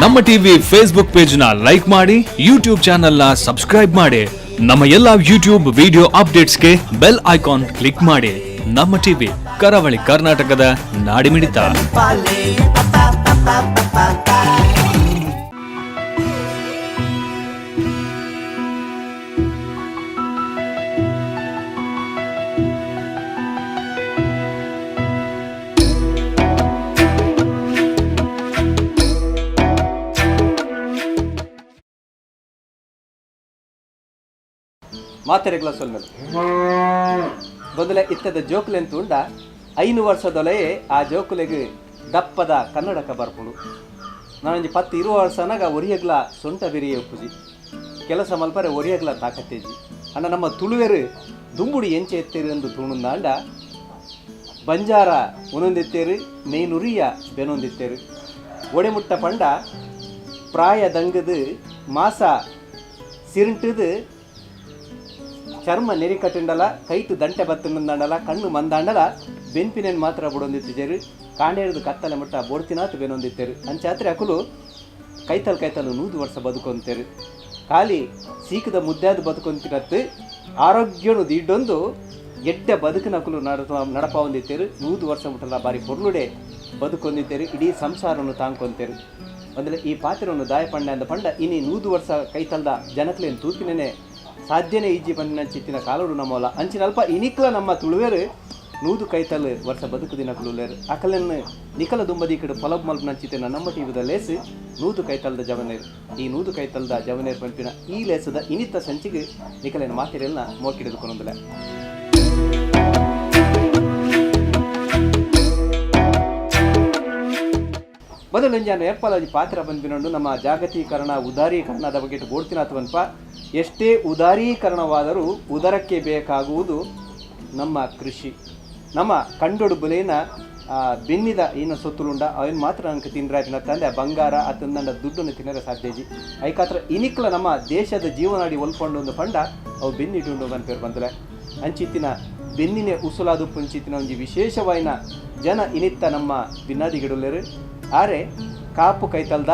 ನಮ್ಮ TV Facebook page ನ like ಮಾಡಿ, ಯೂಟ್ಯೂಬ್ ಚಾನೆಲ್ ನ ಸಬ್ಸ್ಕ್ರೈಬ್ ಮಾಡಿ. ನಮ್ಮ ಎಲ್ಲಾ ಯೂಟ್ಯೂಬ್ ವಿಡಿಯೋ ಅಪ್ಡೇಟ್ಸ್ಗೆ ಬೆಲ್ ಐಕಾನ್ ಕ್ಲಿಕ್ ಮಾಡಿ. ನಮ್ಮ ಟಿವಿ ಕರಾವಳಿ ಕರ್ನಾಟಕದ ನಾಡಿಮಿಡಿತ. ಮಾತೆರೆಗ್ಲ ಸೊಲ್ಮೆಲು ಬದಲ ಇತ್ತದ ಜೋಕುಲೆ ಅಂತ ಉಂಡ 5 ವರ್ಷದೊಲೆಯೇ ಆ ಜೋಕುಲೆಗೆ ದಪ್ಪದ ಕನ್ನಡಕ ಬರ್ಪುಡು. ನಾನೊಂದು 10-20 ವರ್ಷನಾಗ ಒರಿಯಗ್ಲ ಸೊಂಟ ಬಿರಿಯ ಉಪ್ಪುಜಿ ಕೆಲಸ ಮಲ್ಪರೆ ಒರಿಯಗ್ಲ ತಾಕತ್ತೇಜಿ ಅಣ್ಣ ನಮ್ಮ ತುಳುವೆರು ದುಂಬುಡಿ ಎಂಚೆ ಎತ್ತೇರು ಎಂದು ತುಣುಂದಾಂಡ ಬಂಜಾರ ಉನೊಂದೆತ್ತೇರು ಮೇನುರಿಯ ಬೆನೊಂದಿತ್ತೇರು ಒಡೆಮುಟ್ಟ ಪಂಡ ಪ್ರಾಯ ದಂಗದು ಮಾಸ ಸಿರಿಂಟದು ಚರ್ಮ ನೆರಿಕಟ್ಟುಂಡಲ ಕೈಟು ದಂಟೆ ಬತ್ತುಂಡಲ ಕಣ್ಣು ಮಂದಾಂಡಲ ಬೆನ್ಪಿನೇನು ಮಾತ್ರ ಬುಡೊಂದಿತ್ತೇರು ಕಾಂಡೇರದು ಕತ್ತಲೆ ಮುಟ್ಟ ಬೋಡ್ತಿನಾತ್ ಬೆನೊಂದಿತ್ತೇರು ಅಂಚಾತ್ರೆ ಅಕುಲು ಕೈತಲು 100 ವರ್ಷ ಬದುಕೊಂತೇರು. ಖಾಲಿ ಸೀಕದ ಮುದ್ದಾದ ಬದುಕೊಂತಿರತ್ತು ಆರೋಗ್ಯನು ದಿಡ್ಡೊಂದು ಎಡ್ಡ ಬದುಕಿನ ಅಕುಲು ನಡಪ ಹೊಂದಿತ್ತೇರು. 100 ವರ್ಷ ಮುಟ್ಟಲ್ಲ ಬಾರಿ ಪೊರ್ಲುಡೆ ಬದುಕೊಂದಿತ್ತೇರು. ಇಡೀ ಸಂಸಾರವನ್ನು ತಾಂಕೊಂತೇರು. ಅಂದರೆ ಈ ಪಾತ್ರವನ್ನು ದಾಯಪಂಡ ಅಂದ ಪಂಡ ಇನಿ 100 ವರ್ಷ ಕೈತಲ್ದ ಜನಕ್ಲೇನು ತೂಕಿನೇ ಸಾಧ್ಯನೇ ಈಜಿ ಬಂದಿನ ಚಿತ್ತಿನ ಕಾಲೋಡು ನಮ್ಮಲ್ಲ ಅಂಚಿನಲ್ಪ ಇನಿಕ್ಲ ನಮ್ಮ ತುಳುವೇರು 100 ಕೈತಲ್ ವರ್ಷ ಬದುಕು ದಿನ ಕುಳುಲೇರು ಅಕಲನ್ನು ನಿಕಲ ದುಂಬದಿ ಕಡೆ ಪೊಲಬ್ ಮಲ್ಪನ ಚಿತ್ತಿನ ನಮ್ಮ ಟಿವಿದ ಲೇಸು 100 ಕೈತಲ್ದ ಜವನೇರು. ಈ 100 ಕೈತಲ್ದ ಜವನೇರು ಪಂಪಿನ ಈ ಲೇಸದ ಇನಿತ್ತ ಸಂಚಿಗೆ ನಿಕಲಿನ ಮಾತಿರೆಲ್ಲ ಮೋಕಿಡಿದುಕೊಂಡಿಲ್ಲ. ಮೊದಲು ನಾನು ಏರ್ಪಾಲಾಜಿ ಪಾತ್ರ ಬಂದ್ಬಿನೊಂಡು ನಮ್ಮ ಜಾಗತೀಕರಣ ಉದಾರೀಕರಣದ ಬಗ್ಗೆ ಬೋಡ್ತಿನಾಥವನ್ಪ ಎಷ್ಟೇ ಉದಾರೀಕರಣವಾದರೂ ಉದರಕ್ಕೆ ಬೇಕಾಗುವುದು ನಮ್ಮ ಕೃಷಿ. ನಮ್ಮ ಕಂಡೊಡು ಬುಲೇನ ಬೆನ್ನಿದ ಏನು ಸೊತ್ತುಲುಂಡ ಅವನು ಮಾತ್ರ ನನಗೆ ತಿಂದ್ರಾಪಿನ ತಂದೆ ಬಂಗಾರ ಅತಂದಂಡ ದುಡ್ಡನ್ನು ತಿನ್ನರೆ ಸಾಧ್ಯಜಿ ಐಕಾತ್ರ ಇನಿಕ್ಲ ನಮ್ಮ ದೇಶದ ಜೀವನಾಡಿ ಒಲ್ಕೊಂಡು ಒಂದು ಪಂಡ ಅವು ಬೆನ್ನಿಟ್ಟು ಅಂತ ಪೇರು ಬಂದಲೆ ಅಂಚಿತ್ತಿನ ಬೆನ್ನಿನೇ ಉಸುಲಾದು ಪುಂಚಿತ್ತಿನ ಒಂದು ವಿಶೇಷವಾಯಿನ ಜನ ಇನಿತ್ತ ನಮ್ಮ ಭಿನ್ನಾದಿಗಿಡುಲೇರು ಆರೆ ಕಾಪು ಕೈತಲ್ದ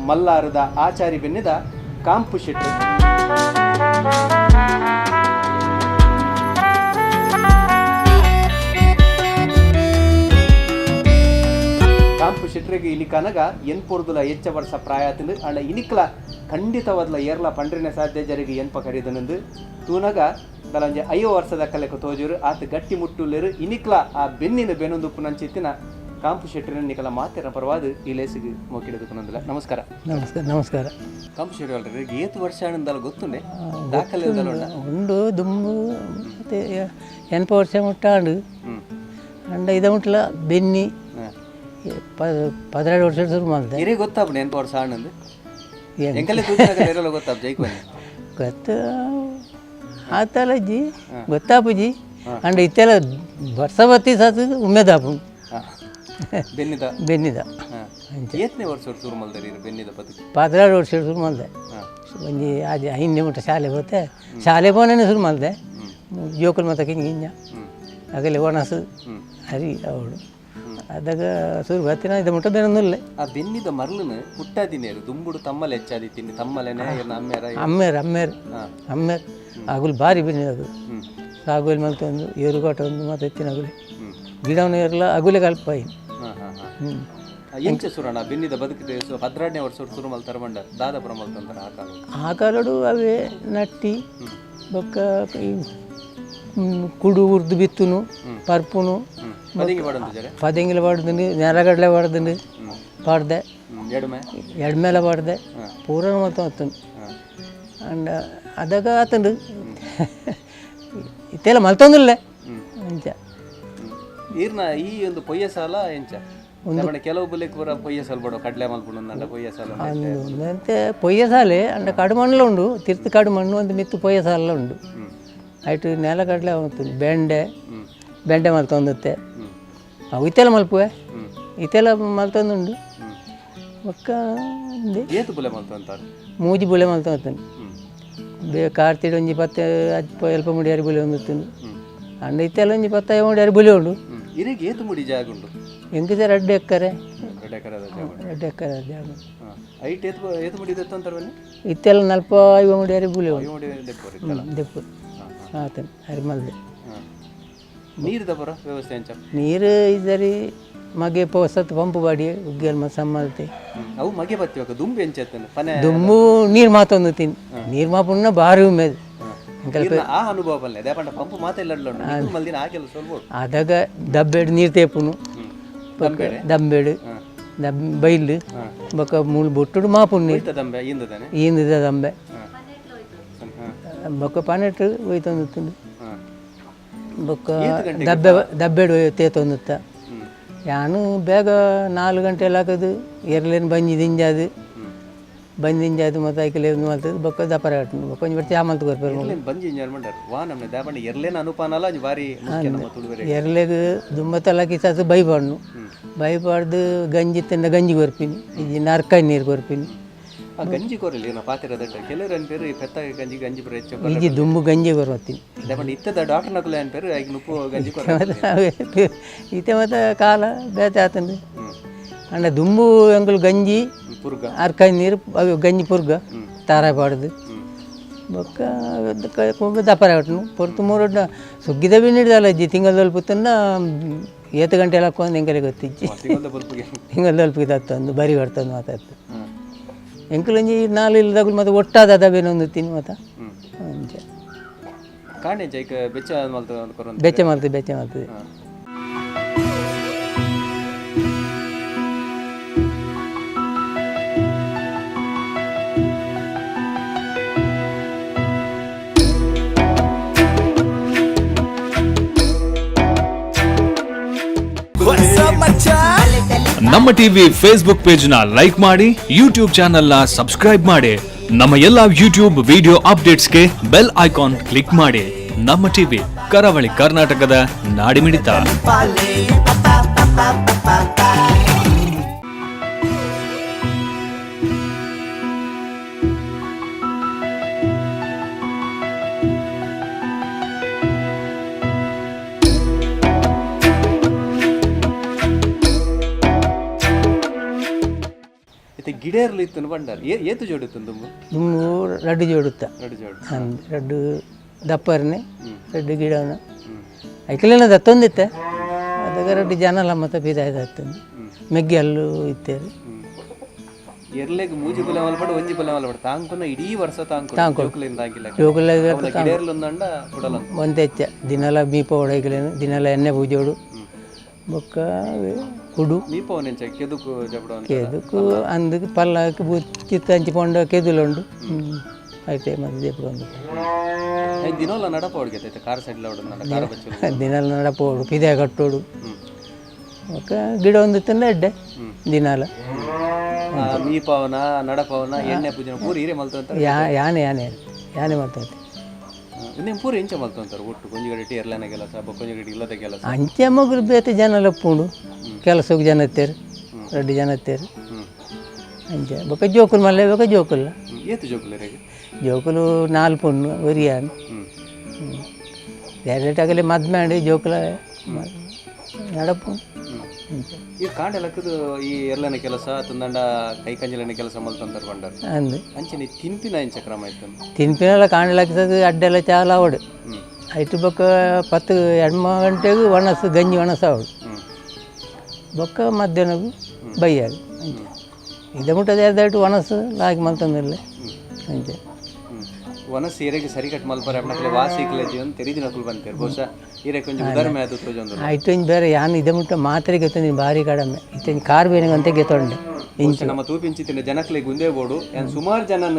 ಮಲ್ಲಾರದ ಆಚಾರಿ ಬೆನ್ನಿದ ಕಾಂಪು ಶೆಟ್ರು. ಕಾಂಪು ಶೆಟ್ರಿಗೆ ಇನಿಕನಗ ಎನ್ಪುರ್ದುಲ ಹೆಚ್ಚ ವರ್ಷ ಪ್ರಾಯತಿಂದು ಅಂಡ ಇನಿಕ್ಲ ಖಂಡಿತವಾದ್ಲ ಏರ್ಲ ಪಂಡ್ರಿನ ಸಾಧ್ಯ ಜರಿಗೆ ಎನ್ಪ ಕರೀದನಂದು ತೂನಗ ದಲಂಜೆ 5 ವರ್ಷದ ಕಲೆಕ ತೋಜೂರು ಆತ ಗಟ್ಟಿ ಮುಟ್ಟುಲೇರು ಇನಿಕ್ಲ ಆ ಬೆನ್ನಿನ ಬೆನೊಂದುಪ್ಪು ನಂಚಿತ್ತಿನ ಕಾಂಪು ಶೆಟ್ಟಿನ ನಿಕಲ ಮಾತಿನ ಪರವಾದ ಈ ಲೇಸಿಗೆ ಮೋಕಿಡೋದಕ್ಕೊಂದಿಲ್ಲ. ನಮಸ್ಕಾರ. ನಮಸ್ಕಾರ. ಕಾಂಪು ಶೆಟ್ಟಿ ಅಲ್ರಿ ಏತು ವರ್ಷ ಆನಂದಲ್ಲ ಗೊತ್ತುಂಡೆ ದಾಖಲೆ ಉಂಡು ದುಂಬು ಮತ್ತೆ 8 ವರ್ಷ ಮುಟ್ಟಾಂಡು ಅಂಡ ಇದ ಮುಟ್ಲ ಬೆನ್ನಿ 12 ವರ್ಷ ಶುರು ಮಾಡಿದೆ ಇರೇ ಗೊತ್ತಾಗ್ಬಿಡಿ 8 ವರ್ಷ ಆನಂದ್ ಎಂಕಲ್ಲೇ ಇರಲ್ಲ ಗೊತ್ತಾಗ ಜೈಕ್ ಗೊತ್ತ ಆತಲಜ್ಜಿ ಗೊತ್ತಾಪುಜಿ ಅಂಡ ಇತ್ತೆಲ್ಲ ವರ್ಷ ಬತ್ತಿ ಸಾತು ಉಮ್ಮೆದಾಪು ಬೆನ್ನಿದ ಎತ್ತನೇ ವರ್ಷ ಶುರು ಮಾಡಿದ್ರಿ ಬೆನ್ನಿದ ಬದುಕು 12 ವರ್ಷ ಶುರು ಮಾಡಿದೆ. ಒಂಜಿ ಅದು 5 ಮುಟ್ಟ ಶಾಲೆ ಹೋತೆ ಶಾಲೆ ಬೋನೇ ಶುರು ಮಾಡಿದೆ ಜೋಕುಲ್ ಮತ ಕಿಂಗಿಂಜ ಆಗಲೇ ಒಣಸು ಹರಿ ಅವಳು ಅದಾಗ ಶುರು ಬರ್ತೀನಿ ಇದು ಮುಟ್ಟ ಬೇನೊಂದಿಲ್ಲ. ಆ ಬೆನ್ನಿದ ಮರಳನ್ನು ಪುಟ್ಟಾದಿನೇರು ದುಂಬುಡು ತಮ್ಮಲೆ ಹೆಚ್ಚಾದಿ ತಿಂಡಿ ತಮ್ಮಲೆನೇ ಅಮ್ಮೇರ್ ಆಗುಲ್ ಭಾರಿ ಬೆನ್ನಿ ಅದು ಸಾಗುಲ್ ಮಲ್ತ ಒಂದು ಏರುಗೋಟ ಒಂದು ಮತ್ತು ಎತ್ತಿನ ಅಗುಲಿ ಗಿಡವನ್ನ ಏರಲ್ಲ ಅಗುಲೆ ಕಲ್ಪ ಎಂಚ ಸುರಣ ಬೆನ್ನಿದ ಬದುಕಿದೆ 12ನೇ ವರ್ಷ ಶುರು ಮಲ್ತಾರ ಮಂಡ ದಾದಾಪುರ ಮಲ್ತಂತಾರ ಆ ಕಾಲಡು ಅವೇ ನಟ್ಟಿ ಬೊಕ್ಕ ಕುಡು ಉರ್ದು ಬಿತ್ತುನು ಪರ್ಪುನು ಪದಂಗಿಲ ಪಾಡ್ದು ನೆರಗಡ್ಲೆ ಪಾಡ್ದು ಪಾಡ್ದೆ ಎಡ್ಮೇಲೆ ಪಾಡ್ದೆ ಪೂರ ಮತ್ತ ಆತನು ಅಂಡ ಅದಾಗ ಆತಂಡು ಇತ್ತೆಲ್ಲ ಮಲ್ತೊಂದಿಲ್ಲ ಅಂಚ ಈರ್ನ ಈ ಒಂದು ಪೊಯ್ಯ ಸಾಲ ಎಂಚ ಕೆಲವು ಬುಲೆಕ್ ಬರ ಪೊಯ್ಯ ಸಾಲ ಬಡೋ ಕಡ್ಲೆ ಮಲ್ಪುಂಡು ಪೊಯ್ಯ ಸಾಲ ಅಂತೆ ಪೊಯ್ಯ ಸಾಲೆ ಅಂಡ ಕಾಡು ಮಣ್ಣು ಉಂಡು ತಿರ್ತು ಕಾಡು ಮಣ್ಣು ಒಂದು ಮಿತ್ತು ಪೊಯ್ಯ ಸಾಲ ಉಂಡು ಆಯ್ತು ನೆಲ ಕಡ್ಲೆ ಹೋಗ್ತದೆ ಬೆಂಡೆ ಮಲ್ತೊಂದತ್ತೆ ಅವು ಇತ್ತೆಲ್ಲ ಮಲ್ಪುವೆ ಇತ್ತೆಲ್ಲ ಮಲ್ತೊಂದುಂಡು ಒಕ್ಕ ಮೂಜಿ ಬುಲೆ ಮಲ್ತೊಂತಾನೆ ಕಾರ್ತಿಡ್ ಒಂಜಿ 10 ಅಲ್ಪ ಮುಡಿಯಾರಿ ಬುಲೆ ಒಂದುತ್ತುಂಡು ಅಂಡ ಇತ್ತೆಲ್ಲ ಒಂಜಿ 10 ಮುಡಿಯಾರಿ ಬುಲೆ ಉಂಡು ಇರಿಗೆ ಏತು ಮುಡಿ ಜಾಗ ಉಂಡು ಎಂಕ್ ಸರ್ ಅಡ್ಡು ಎಕ್ಕರೆ ಎರಡು ಎಕರೆ ಅದ ಜಾಗ 2 ಎಕರೆ ಜಾಗ ಹಾಂ ಐಟ್ ಏತು ಮುಡಿದತ್ತು ಅಂತಾರೆ ಬನ್ನಿ ಇತ್ತೆಲ್ಲ 45 ಮುಡಿಯಾರಿ ಬುಲೆ ಮುಡಿ ದೆಪ್ಪರು ಇತ್ತಲ್ಲ ದೆಪ್ಪು ಆತನ ಅರಿಮಲ್ದೆ ಹಾಂ ನೀರು ದಬ್ಬರ ವ್ಯವಸ್ಥೆ ಅಂಚ ನೀರು ಇದ್ದರಿ ಮಗೆ ಪೋಸತ್ ಪಂಪು ಬಾಡಿ ಉಗ್ಗೆಲ್ ಸಮ್ಮಲ್ತೆ ಅವು ಮಗೆ ಬತ್ತಿವಾಗ ದುಂಬಿ ಎಂಚತ್ತನು ಪನೆ ದುಮ್ಮು ನೀರು ಮಾತೊಂದು ತಿನ್ ನೀರು ಮಾಪುನ್ನ ಭಾರಿ ಉಮೇದು ಆ ಅನುಭವ ಬಲ್ಲೆ ದೇಪಂಡ ಪಂಪು ಮಾತೆಲ್ಲ ಮಲ್ದಿನ ಆಗೆಲ್ಲ ಸ್ವಲ್ಪ ಅದಾಗ ದಬ್ಬೆಡು ನೀರು ತೇಪುನು ದಂಬೆಡು ಬೈಲು ಬೊಕ್ಕ ಮೂಳು ಬೊಟ್ಟುಡು ಮಾಪುನ್ ನೀರು ದಂಬೆ ಇಂದದಾನೆ ಈಂದಿದ ದಂಬೆ ಬೊಕ್ಕ ಪನೆಟ್ಟು ಒಯ್ತೊಂದು ತಿಂದು ಬೊಕ್ಕ ದಬ್ಬೆಡು ತೇತೊಂದುತ್ತ ಯಾನು ಬೇಗ 4 ಗಂಟೆ ಎಲ್ಲ ಹಾಕೋದು ಎರಲೇನು ಬಂಜಿದಿಂಜಾದು ಬಂದಿಂಜಾದು ಮತ್ತು ಐಕಲೆ ಮಾಡ್ತದೆ ಬೊಕ್ಕ ದಪರ ಕಟ್ಟನು ಬೊಕ್ಕ ಒಂಜಿ ಬರ್ತಿ ಆಮಲ್ತು ಕೊರ್ಪೇರು ಬಂಜಿ ಇಂಜಾರ್ ಮಾಡ್ಯಾರ ವಾ ನಮ್ಮನೆ ದಾಪಂಡ ಎರಲೇನ ಅನುಪಾನಲ್ಲ ಅದು ಬಾರಿ ಮುಖ್ಯ ನಮ್ಮ ತುಳುವರೆ ಎರಲೆಗ್ ದುಮ್ಮತ್ತಲ್ಲ ಕಿಸಾತು ಬೈಪಾಡ್ನು ಬೈಪಾಡ್ದು ಗಂಜಿ ತಿಂದ ಗಂಜಿ ಕೊರ್ಪಿನಿ ಈ ನರ್ಕಾಯಿ ನೀರು ಕೊರ್ಪಿನಿ ಆ ಗಂಜಿ ಕೊರಲಿ ನಾ ಪಾತಿರದ ಕೆಲವರು ಅನ್ಪೇರು ಪೆತ್ತ ಗಂಜಿ ಗಂಜಿ ಬರ ಹೆಚ್ಚು ಈಜಿ ದುಂಬು ಗಂಜಿ ಕೊರ್ವತ್ತೀನಿ ದಾಪಂಡ ಇತ್ತದ ಡಾಕ್ಟರ್ ನಕಲೆ ಅನ್ಪೇರು ಈಗ ನುಪ್ಪು ಗಂಜಿ ಕೊರ ಈತೆ ಮತ್ತು ಕಾಲ ಬೇತೆ ಆತಂದು ಅಂಡ ದುಂಬು ಎಂಕುಲು ಗಂಜಿ ಪುರ್ಗ ಅರ್ಕಾಯಿ ನೀರು ಅವು ಗಂಜಿ ಪುರ್ಗ ತಾರಾಯಿ ಪಾಡ್ದು ಬೊಕ್ಕ ದಪರ ಕಟ್ಟನು ಪೊರ್ತು ಮೂರೊಡ್ಡ ಸುಗ್ಗಿದ ಬಿ ಹಿಡ್ದಲ್ಲ ಅಜ್ಜಿ ತಿಂಗಳದಲ್ಲಿ ಪುತ್ತನ್ನ 7 ಗಂಟೆ ಎಲ್ಲ ಹಾಕೊಂಡು ಎಂಕಲೆ ಗೊತ್ತಿಜ್ಜಿ ತಿಂಗಳದಲ್ಲಿ ತತ್ತಂದು ಬರಿ ಕಟ್ತಂದು ಮಾತಾಡ್ತು ಎಂಕಲಂಜಿ 4 ಇಲ್ಲದಾಗಲು ಮತ್ತೆ ಒಟ್ಟಾದ ಅದಾವೇನೊಂದು ತಿನ್ನು ಮತ್ತೆ ಅಂಚೆ ಕಾಣೆ ಜೈಕ ಬೆಚ್ಚ ಮಲ್ತ ಬೆಚ್ಚ ಮಾಡ್ತದೆ ನಮ್ಮ ಟಿವಿ ಫೇಸ್ಬುಕ್ ಪೇಜ್ ನ ಲೈಕ್ ಮಾಡಿ, ಯೂಟ್ಯೂಬ್ ಚಾನೆಲ್ ನ ಸಬ್ಸ್ಕ್ರೈಬ್ ಮಾಡಿ. ನಮ್ಮ ಎಲ್ಲಾ ಯೂಟ್ಯೂಬ್ ವಿಡಿಯೋ ಅಪ್ಡೇಟ್ಸ್ಗೆ ಬೆಲ್ ಐಕಾನ್ ಕ್ಲಿಕ್ ಮಾಡಿ. ನಮ್ಮ ಟಿವಿ ಕರಾವಳಿ ಕರ್ನಾಟಕದ ನಾಡಿಮಿಡಿತ. ಗಿಡೇರ್ಲಿ ಇತ್ತು ಬಂಡಾರ ಏತು ಜೋಡಿತ್ತು ದುಂಬು ರಡ್ಡು ಜೋಡುತ್ತ ಜೋಡು ರಡ್ಡು ದಪ್ಪರ್ನೆ ರಡ್ಡು ಗಿಡನ ಐಕಲೇನ ದತ್ತೊಂದಿತ್ತೆ ಅದಾಗ ರಡ್ಡು ಜನಲ್ಲ ಮತ್ತೆ ಬಿದಾಯ್ತು ಮೆಗ್ಗೆ ಅಲ್ಲೂ ಇತ್ತೇರಿ ಎರ್ಲೆಗ್ ಮೂಜಿ ಪುಲೆ ಮಲ್ಪಡ ಒಂಜಿ ಪುಲೆ ಮಲ್ಪಡ ತಾಂಕುನ ಇಡೀ ವರ್ಷ ತಾಂಕುಲಿಂದ ಆಗಿಲ್ಲ ಗಿಡೇರ್ಲೊಂದಂಡ ಕೊಡಲ್ಲ ಒಂದೆಚ್ಚ ದಿನಲ ಮೀಪ ಹೊಡೈಕಲೇನು ದಿನಲ ಎಣ್ಣೆ ಪೂಜೋಡು ಬೊಕ್ಕ ಕುಡು ಕೆದುಕು ಅಂದಕ್ಕೆ ಪಲ್ಲಕ್ಕೆ ಚಿತ್ತ ಹಂಚಿ ಪೊಂಡ ಕೆದುಲುಂಡು ಐತೆ ಮತ್ತೆ ದೇಪುಂಡು ದಿನಲ್ಲ ನಡಪ ದಿನಲ್ಲ ನಡಪೋಡು ಪಿದೆ ಕಟ್ಟೋಡು ಬೊಕ್ಕ ಗಿಡ ಒಂದು ತಿಂದ ಎಡ್ಡೆ ದಿನಾಲ ಮೀಪವನ ನಡಪವನ ಎಣ್ಣೆ ಪೂಜೆ ಪೂರಿ ಹಿರೇ ಮಲ್ತ ಯಾನೆ ಮಾಡ್ತಾರೆ ನೀವು ಪೂರ ಎಂಚ ಮಲ್ತಂತಾರೆ ಒಟ್ಟು ಕೊಂಜಗಡಿ ಎರ್ಲನ ಕೆಲಸ ಕೊಂಜಗಡಿ ಇಲ್ಲದ ಕೆಲಸ ಅಂಚೆ ಮಗುರು ಬೇತೆ ಜನ ಲಪ್ಪುಂಡು ಕೆಲಸಕ್ಕೆ ಜನ ಎತ್ತೇರು ರೆಡ್ಡಿ ಜನ ಎತ್ತೇರು ಅಂಚೆ ಬೊಕ್ಕ ಜೋಕುಲು ಮಲ್ಲೆ ಬೇಕಾ ಜೋಕುಲ್ಲ ಏತು ಜೋಕುಲು ಜೋಕುಲು 4 ಪೊಣ್ಣು ಒರಿಯಾನು ಎರಡಾಗಲೇ ಮದ್ಮಾಡಿ ಜೋಕುಲ ನಡಪು ಈ ಕಾಂಡೆಲಕ್ಕದು ಈ ಎರ್ಲನ ಕೆಲಸ ತುಂದಂಡ ಕೈ ಕಂಜಲಿನ ಕೆಲಸ ಮಲ್ತಂತಾರೆ ಬಂಡಾರ ಅಂದು ಅಂಚೆ ತಿನ್ಪಿನ ಇಂಚ ಕ್ರಮ ಆಯ್ತು ತಿನ್ಪಿನೆಲ್ಲ ಕಾಂಡೆಲಕ್ಕದು ಅಡ್ಡೆಲ್ಲ ಚಾಲ ಅವಡು ಐಟು ಬೊಕ್ಕ 10 ಗಂಟೆಗೂ ಒಣಸು ಗಂಜಿ ಒಣಸ ಅವಡು ಬೊಕ್ಕ ಮಧ್ಯಾಹ್ನಗೂ ಬೈಯಾಗ ಅಂಚೆ ಇದ ಮುಟ್ಟದ ಎರದಾಯ್ತು ಒಣಸು ಲಾಗಿ ಮಲ್ತಂದಿಲ್ಲ ಅಂಚೆ ಒನಸ್ ಈರೆಗೆ ಸರಿ ಕಟ್ ಮಲ್ಪರ ಅಪ್ಪನಕಲೆ ವಾಸಿಕ್ಲೆ ಜೀವನ ತೆರಿದಿನ ಕುಲ್ ಬಂತೇರು ಬಹುಶಃ ಈರೆ ಕೊಂಚ ಉದಾರಮೆ ಅದು ತೋಜೊಂದು ಆಯ್ತು ಬೇರೆ ಯಾನು ಇದ ಮುಟ್ಟ ಮಾತ್ರೆ ಗೆತ್ತಂದಿನಿ ಭಾರಿ ಕಡಿಮೆ ಇತ್ತ ಕಾರ್ ಬೇನೆಗಂತ ಗೆತ್ತೊಂಡೆ ಇಂಚ ನಮ್ಮ ತೂಪಿಂಚಿತ್ತಿನ ಜನಕ್ಲೆ ಗುಂದೇ ಬೋಡು ಏನ್ ಸುಮಾರು ಜನನ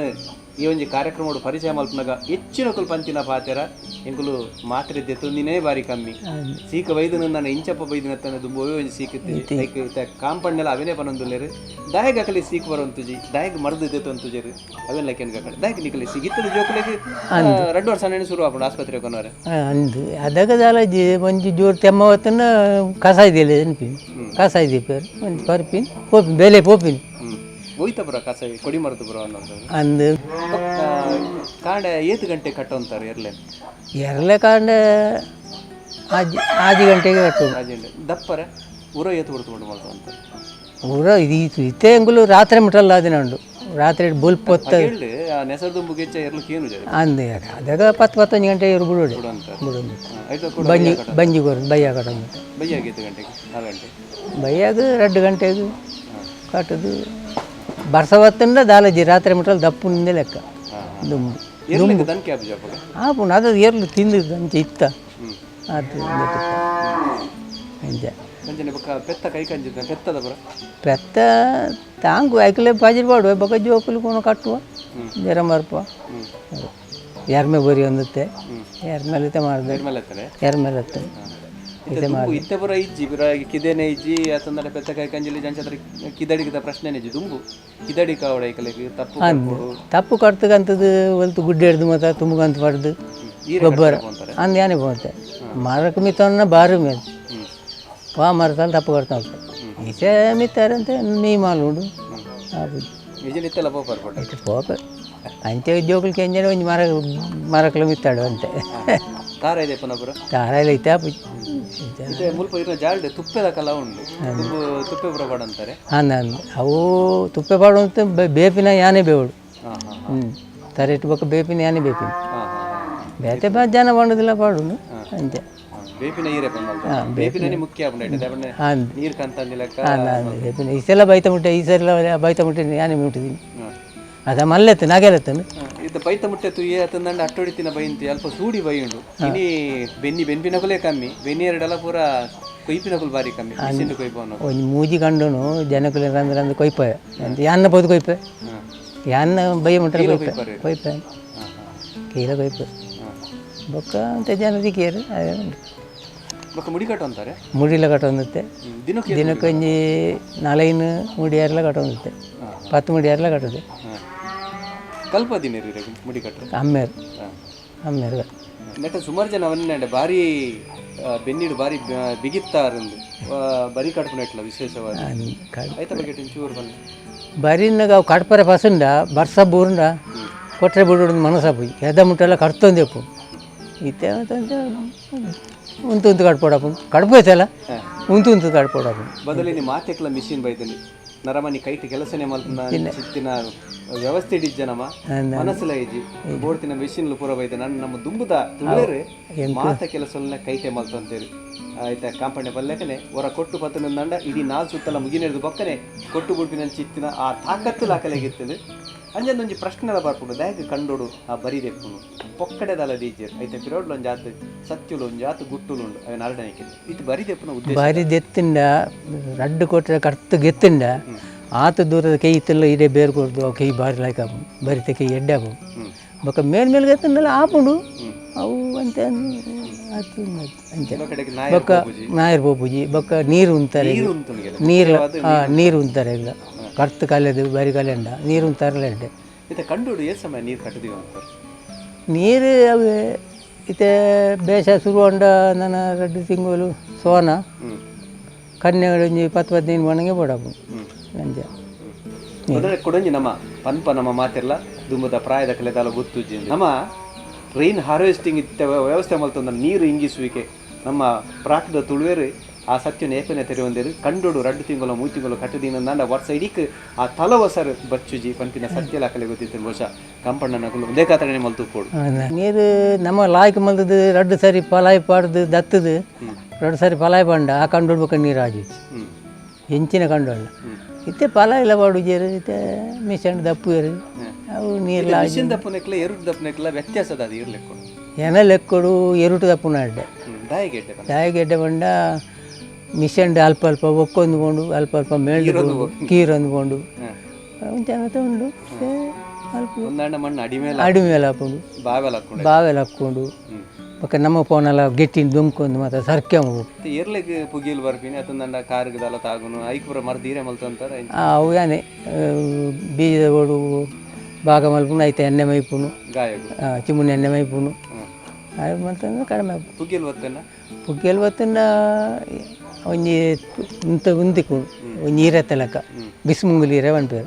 ಈ ಒಂಜಿ ಕಾರ್ಯಕ್ರಮ ಪರಿಚಯ ಮಲ್ಪನಾಗ ಹೆಚ್ಚಿನ ಕುಲ್ ಪಂಚಿನ ಪಾತೆರ ಎಂಕುಲು ಮಾತ್ರೆ ದೆತ್ತೊಂದಿನೇ ಬಾರಿ ಕಮ್ಮಿ ಸೀಕ ವೈದ್ಯನ ನನ್ನ ಇಂಚಪ್ಪ ಬೈದಿನ ತನ್ನ ದುಂಬು ಒಂಜಿ ಸೀಕತ್ತೆ ಕಾಂಪೌಂಡ್ ಅವೇನೇ ಪನೊಂದುಲ್ಲೇರು ದಾಯಗ ಅಕಲಿ ಸೀಕ್ ಬರೋಂತುಜಿ ದಾಯಗ ಮರದು ದೆತ್ತೊಂತುಜರು ಅವೆಲ್ಲ ಲೆಕ್ಕನ್ಗ ಕಡೆ ದಾಯಗ ನಿಕಲಿ ಸಿಗಿತ್ತದ ಜೋಕುಲೆಗೆ 2 ವರ್ಷ ನೆನೆ ಶುರು ಆಪುಂಡು ಆಸ್ಪತ್ರೆ ಕೊನವರೆ ಅಂದು ಅದಗದಾಲ ಒಂಜಿ ಜೋರು ತೆಮ್ಮವತ್ತನ ಕಸಾಯ್ದಿಲ್ಲ ನೆನಪಿನ ಕಸಾಯ್ದಿ ಪೇರು ಒಂದು ಪರ್ಪಿನ್ ಪೋಪಿನ್ ಬೆಲೆ ಪೋಪಿನ್ ಹೋಯ್ತ ಬರ ಕಸ ಕೊಡಿ ಮರದು ಬರೋ ಅನ್ನೋದು ಅಂದು ಕಾಂಡೆ 8 ಗಂಟೆ ಕಟ್ಟೋಂತಾರೆ ಎರಲೆ ಕಾಂಡೆ 6 ಗಂಟೆಗೆ ಕಟ್ಟು ದಪ್ಪರೆ ಊರ ಏತು ಹೊಡ್ತು ಮಾಡ್ತಾರೆ ಊರ ಇದು ಇತ್ತೆ ಎಂಗುಲು ರಾತ್ರಿ ಮುಟ್ಟಲ್ಲ ಅದಿನಂಡು ರಾತ್ರಿ ಬುಲ್ಪ್ ಹೊತ್ತ ಹೇಳಿ ಆ ನೆಸರು ದುಂಬು ಗೆಚ್ಚ ಇರ್ಲಿಕ್ಕೆ ಏನು ಜನ ಅಂದೆ ಅದಾಗ 10-11 ಗಂಟೆ ಇವ್ರು ಬಿಡೋಡಿ ಬಿಡೋದು ಬಂಜಿ ಕೊರು ಬಯ್ಯ ಕಟ್ಟೋದು ಬೈಯಾಗ 8 ಗಂಟೆಗೆ 4 ಗಂಟೆ ಬಯ್ಯಾಗ 2 ಗಂಟೆಗೆ ಕಟ್ಟೋದು ಬರ್ಸ ಹೊತ್ತಿಂದ ದಾಲಜಿ ರಾತ್ರಿ ಮುಟ್ಟಲ್ಲ ದಪ್ಪುನಿಂದ ಲೆಕ್ಕ ದುಂಬು ಇರ್ಲಿಕ್ಕೆ ದನ್ ಕ್ಯಾಬ್ ಜಾಪಗೆ ಆಪುಣ ಅದು ಏರ್ಲು ತಿಂದಿದ್ದು ಅಂಚೆ ಇತ್ತ ಅದು ಅಂಚೆ ಅಂಜನೆ ಬಕ್ಕ ಪೆತ್ತ ಕೈ ಕಂಜಿದ್ದ ಪೆತ್ತದ ಬರ ಪೆತ್ತ ತಾಂಗು ಐಕಲೆ ಪಾಜಿರ್ ಬಾಡುವ ಬಕ್ಕ ಜೋಕುಲು ಕೋಣ ಕಟ್ಟುವ ಜರ ಮರ್ಪ ಎರ್ಮೆ ಬರಿ ಒಂದತ್ತೆ ಎರ್ಮೇಲೆ ಮಾಡಿದೆ ಎರ್ಮೇಲೆ ಇತ್ತೆ ಬರ ಇಜ್ಜಿ ಬರ ಕಿದೇನೆ ಇಜ್ಜಿ ಅತಂದ್ರೆ ಪೆತ್ತ ಕೈ ಕಂಜಿಲಿ ಜಂಚತ್ರ ಕಿದಡಿಗಿದ ಪ್ರಶ್ನೆನೇ ಇಜ್ಜಿ ದುಂಬು ಕಿದಡಿ ಕಾವಡ ಐಕಲೆಗೆ ತಪ್ಪು ಕಟ್ತಕ್ಕಂಥದ್ದು ಒಲ್ತು ಗುಡ್ಡೆ ಹಿಡ್ದು ಮತ್ತೆ ತುಂಬಕಂತ ಪಡ್ದು ಗೊಬ್ಬರ ಅಂದ್ ಯಾನೇ ಹೋಗುತ್ತೆ ಮರಕ್ಕೆ ಮಿತ್ತವನ್ನ ಬಾರು ಮೇಲೆ ಪಾ ಮರದಲ್ಲಿ ತಪ್ಪು ಕಟ್ತಾ ಹೋಗ್ತಾರೆ ಈಸೆ ಮಿತ್ತಾರೆ ಅಂತ ನೀ ಮಾಲುಂಡು ಪೋಪ ಅಂತೆ ಉದ್ಯೋಗಕ್ಕೆ ಎಂಜನೆ ಒಂದು ಮರಕ್ಲು ಮಿತ್ತಾಡು ಅಂತೆ ತಾರ ಇದೆ ಪುನಃ ತಾರ ಇಲ್ಲ ಐತೆ ಮುಲ್ಪ ಇರೋ ಜಾಲ್ಡೆ ತುಪ್ಪದ ಕಲ ಉಂಡು ತುಪ್ಪೆ ಬರಬಾಡ ಅಂತಾರೆ ಅವು ತುಪ್ಪೆ ಬಾಡು ಅಂತ ಬೇಪಿನ ಯಾನೆ ಬೇವಡು ತರ ಇಟ್ಬೇಕು ಬೇಪಿನ ಯಾನೆ ಬೇಪಿನ ಬೇತೆ ಜನ ಬಾಡುದಿಲ್ಲ ಬಾಡು ಅಂತೆ ಬೇಪಿನ ಹೀರೆ ಬೇಪಿನ ಮುಖ್ಯ ನೀರು ಕಂತಂದಿಲ್ಲ ಬೇಪಿನ ಈ ಸಲ ಬೈತ ಮುಟ್ಟೆ ಈ ಸಲ ಬೈತ ಮುಟ್ಟೆ ಯಾನೆ ಮುಟ್ಟಿದ್ದೀನಿ ಅದ ಮಲ್ಲೆತ್ತು ನಾಗೆಲ್ಲತ್ತನು ಇದು ಬೈತ ಮುಟ್ಟೆ ತುಯ್ಯ ತಂದಂಡ ಅಟ್ಟೊಡಿತಿನ ಬೈಂತಿ ಅಲ್ಪ ಸೂಡಿ ಬೈಯುಂಡು ಇನಿ ಬೆನ್ಪಿನಕುಲೇ ಕಮ್ಮಿ ಬೆನ್ನಿ ಎರಡೆಲ್ಲ ಪೂರ ಕೊಯ್ಪಿನಕುಲು ಬಾರಿ ಕಮ್ಮಿ ಮಿಷಿನ್ ಕೊಯ್ಪವನು ಒಂದು ಮೂಜಿ ಕಂಡುನು ಜನಕುಲ ರಂದು ಕೊಯ್ಪ ಅಂತ ಯಾನ್ನ ಬೋದು ಕೊಯ್ಪೆ ಯಾನ್ನ ಬೈ ಮುಟ್ಟ ಕೊಯ್ಪೆ ಕೀಲ ಕೊಯ್ಪೆ ಬೊಕ್ಕ ಅಂತ ಜನದಿ ಕೇರು ಬೊಕ್ಕ ಮುಡಿ ಕಟ್ಟು ಅಂತಾರೆ ಮುಡಿಲ ಕಟ್ಟೊಂದತ್ತೆ ದಿನಕ್ಕೆ ಒಂಜಿ 4 ಮುಡಿ ಯಾರೆಲ್ಲ ಕಟ್ಟೊಂದತ್ತೆ 10 ಮುಡಿ ಯಾರೆಲ್ಲ ಕಟ್ಟದೆ ಕಲ್ಪ ದಿನ ಮುಡಿ ಕಟ್ಟರು ಅಮ್ಮೇರು ನೆಟ್ಟ ಸುಮಾರು ಜನ ಅವನ್ನೇ ಬಾರಿ ಬೆನ್ನಿಡು ಬಾರಿ ಬಿಗಿತ್ತಾರಂದು ಬರಿ ಕಟ್ಪುನೆಟ್ಲ ವಿಶೇಷವಾಗಿ ಆಯ್ತ ಬಗ್ಗೆ ಚೂರು ಬಂದು ಬರಿನಾಗ ಅವು ಕಟ್ಪರೆ ಪಸಂಡ ಬರ್ಸ ಬೂರ್ಂಡ ಕೊಟ್ಟರೆ ಬಿಡೋದು ಮನಸ್ಸ ಪೋಯಿ ಎದ ಮುಟ್ಟೆಲ್ಲ ಕಟ್ತೊಂದೆಪ್ಪು ಇತ್ತೆ ಉಂತು ಕಟ್ಪೋಡಪ್ಪ ಕಟ್ಬೋಯ್ತಲ್ಲ ಉಂತು ಕಟ್ಪೋಡಪ್ಪ ಬದಲಿನ ಮಾತೆಕ್ಲ ಮಿಷಿನ್ ಬೈದಲ್ಲಿ ನರಮನಿ ಕೈಟ್ ಕೆಲಸನೇ ಮಲ್ತಿನ ವ್ಯವಸ್ಥೆ ಇಡಿಜ್ಜನಮ್ಮ ಮನಸ್ಸೆಲ್ಲ ಇಜ್ಜಿ ಬೋಡ್ತಿನ ಮಿಷಿನ್ಲು ಪೂರ ಬೈದೆ ನಮ್ಮ ದುಂಬುದ ತುಳೇರು ಮಾತ ಕೆಲಸ ಕೈಟೆ ಮಲ್ತಂತೇಳಿ ಆಯ್ತಾ ಕಾಂಪಣ್ಯ ಪಲ್ಯಕನೆ ಹೊರ ಕೊಟ್ಟು ಪತ್ತನ ದಂಡ ಇಡೀ 4 ಸುತ್ತಲ ಮುಗಿನೆಡ್ದು ಬಕ್ಕನೆ ಕೊಟ್ಟು ಬುಡ್ಪಿನ ಚಿತ್ತಿನ ಆ ತಾಕತ್ತು ಲಾಕಲೆಗಿರ್ತದೆ ಅಂಜೊಂದು ಪ್ರಶ್ನೆ ಬರ್ಕೊಂಡು ದಾಯಕ ಕಂಡೋಡು ಆ ಬರಿದೆಪ್ಪುನು ಪೊಕ್ಕಡೆದಲ್ಲ ದೀಜರ್ ಐತೆ ಪಿರೋಡ್ಲು ಒಂದು ಜಾತು ಸತ್ಯುಲು ಒಂದು ಜಾತು ಗುಟ್ಟುಲು ಉಂಡು ಅವನ ಅರಡನೆಗೆ ಇದು ಬರಿದೆಪ್ಪುನ ಉದ್ದೇಶ ಬರಿದೆತ್ತಿಂಡ ರಡ್ಡು ಕೊಟ್ಟರೆ ಕರ್ತು ಗೆತ್ತಿಂಡ ಆತ ದೂರದ ಕೈ ಇತ್ತೆಲ್ಲ ಇದೇ ಬೇರೆ ಕೊಡ್ದು ಅವು ಕೈ ಬಾರಿ ಲಾಯ್ಕ ಬರಿತೆ ಕೈ ಎಡ್ಡೆ ಆಪು ಬೊಕ್ಕ ಮೇಲ್ಮೇಲೆ ಗೆತ್ತಂಡೆಲ್ಲ ಆಪುಂಡು ಅವು ಅಂತ ಬೊಕ್ಕ ನಾಯರ್ ಬೋಪುಜಿ ಬೊಕ್ಕ ನೀರು ಉಂತಾರೆ ನೀರು ಉಂತಾರೆ ಇಲ್ಲ ಕರ್ತು ಕಲೆದು ಬರಿ ಕಲೆಂಡ ನೀರು ಉಂತಾರಲ್ಲ ಎಡ್ಡೆ ಕಂಡು ಸಮಯ ನೀರು ಕಟ್ಟಿದೀವಿ ನೀರು ಅವೇ ಇತ್ತೆ ಬೇಷ ಶುರುಗೊಂಡ ನನ್ನ 2 ತಿಂಗಳು ಸೋನ ಕನ್ಯಗಳು 10-15 ಮನೆಗೆ ಬೋಡಪ್ಪು ನಂಜ ಕೊಡಂಜಿ ನಮ್ಮ ಪನ್ಪ ನಮ್ಮ ಮಾತೆಲ್ಲ ದುಂಬದ ಪ್ರಾಯದ ಕಲೆದಾಲ ಗೊತ್ತುಜ್ಜಿ ನಮ್ಮ ರೈನ್ ಹಾರ್ವೆಸ್ಟಿಂಗ್ ಇತ್ತ ವ್ಯವಸ್ಥೆ ಮಲ್ತಂದ ನೀರು ಇಂಗಿಸುವಿಕೆ ನಮ್ಮ ಪ್ರಾಕದ ತುಳುವೇರು ಆ ಸತ್ಯನ ಏಪನೆ ತೆರೆಯೊಂದೇರು ಕಂಡೋಡು 2 ತಿಂಗಳು 3 ತಿಂಗಳು ಕಟ್ಟದಿನ ನಂಡ ವರ್ಷ ಇಡೀಕ್ ಆ ತಲವಸರು ಬಚ್ಚುಜಿ ಪಂಪಿನ ಸತ್ಯಲ ಕಲೆ ಗೊತ್ತಿತ್ತು ಬಹುಶಃ ಕಂಪಣ್ಣನ ಒಂದೇ ಕಾತನೆ ಮಲ್ತು ಕೊಡು ನೀರು ನಮ್ಮ ಲಾಯ್ಕ್ ಮಲ್ತದು 2 ಸರಿ ಪಲಾಯ್ ಪಾಡ್ದು ದತ್ತದು 2 ಸರಿ ಪಲಾಯ್ ಪಂಡ ಆ ಕಂಡೋಡ್ಬೇಕು ನೀರು ಆಜಿ ಹೆಂಚಿನ ಕಂಡೋಲ್ಲ ಇತ್ತೆ ಪಲ ಇಲ್ಲ ಬಾಡುಜೇರು ಇತ್ತೆ ಮಿಷನ್ ದಪ್ಪುರು ಅವು ನೀರು ಮಿಷನ್ ದಪ್ಪನೆಕ್ಲ ಎರುಟು ದಪ್ಪನೆಕ್ಲ ವ್ಯತ್ಯಾಸದ ಅದು ಇರ್ಲಿಕ್ಕು ಏನ ಲೆಕ್ಕಡು ಎರುಟು ದಪ್ಪುನ ಅಡ್ಡೆ ದಾಯಿಗೆಡ್ಡೆ ಬಂಡ ಮಿಷನ್ ಅಲ್ಪ ಅಲ್ಪ ಒಕ್ಕೊಂದುಕೊಂಡು ಅಲ್ಪ ಅಲ್ಪ ಮೇಳು ಕೀರು ಅಂದ್ಕೊಂಡು ಉಂಟು ಉಂಡು ಅಲ್ಪ ಮಣ್ಣು ಅಡಿಮೇಲೆ ಹಾಕೊಂಡು ಬಾವೆಲ್ಲ ಹಾಕ್ಕೊಂಡು ಪಕ್ಕ ನಮ್ಮ ಫೋನೆಲ್ಲ ಗೆಟ್ಟಿನ ದುಮ್ಕೊಂಡು ಮತ್ತೆ ಸರ್ಕೆ ಏರ್ಲೆಗೆ ಪುಗಿಲ್ ಬರ್ತೀನಿ ಅದನ್ನ ಕಾರ್ಗದಲ್ಲ ತಾಗುನು ಐಕ್ಪುರ ಮರ್ದು ಹೀರೆ ಮಲ್ತು ಅಂತಾರೆ ಅವು ಏನೇ ಬೀಜದ ಓಡು ಭಾಗ ಮಲ್ಪುನು ಐತೆ ಎಣ್ಣೆ ಮೈಪುನು ಚಿಮುನಿ ಎಣ್ಣೆ ಮೈಪುನು ಅದು ಮಲ್ತಂದ್ರೆ ಕಡಿಮೆ ಪುಗ್ಗಿಯಲ್ಲಿ ಒತ್ತನ್ನ ಒಂಜಿ ಇಂತ ಉಂತಿಕೊಂಡು ಒಂಜಿ ಹೀರೆ ತೆಲಕ ಬಿಸಿಮುಂಗುಲಿ ಹೀರೆ ಬಂಟು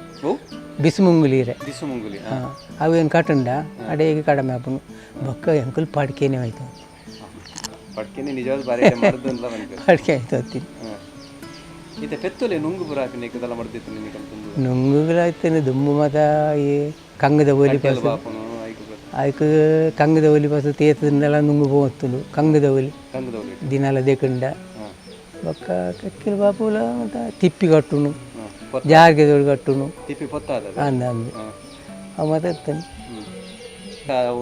ಬಿಸಿಮುಂಗುಲಿ ಹೀರೆ ಅವೇನು ಕಟ್ಟಂಡ ಅಡೇಗೆ ಕಡಿಮೆ ಹಾಪುನು ಬೊಕ್ಕ ಎಂಕುಲ್ ಪಡ್ಕೆನೇ ಆಯ್ತು ಪಡ್ಕೆನೆ ನಿಜವಾದ ಪಡ್ಕೆ ಆಯ್ತು ಹತ್ತೀನಿ ಇತ್ತೆ ಪೆತ್ತೊಲೆ ನುಂಗು ಬುರಾಕ ನೆಕ್ಕದಲ್ಲ ಮಾಡ್ತಿತ್ತು ನಿನಗೆ ತುಂಬ ನುಂಗುಗಳಾಯ್ತೇನೆ ದುಂಬು ಮತ ಈ ಕಂಗದ ಒಲಿ ಪಸ ಬಾಪನು ಐಕು ಅದಕ್ಕೆ ಕಂಗದ ಒಲಿ ಪಸ ತೇತದನ್ನೆಲ್ಲ ನುಂಗು ಹೋಗ್ತುಂಡು ಕಂಗದ ಒಲಿ ಕಂಗದವಳಿ ದಿನಾಲ ದೇಕಂಡ ಹಾಂ ಬೊಕ್ಕ ಕಕ್ಕಿಲ ಬಾಪುಲ ಅಂತ ತಿಪ್ಪಿ ಕಟ್ಟುನು ಹಾಂ ಜಾರ್ಗೆ ದೊಡ್ಡ ಕಟ್ಟುನು ತಿಪ್ಪಿ ಪೊತ್ತಾದ ಅಂದ ಅಂದು ಹಾಂ ಅವು ಮಾತಾಡ್ತಾನೆ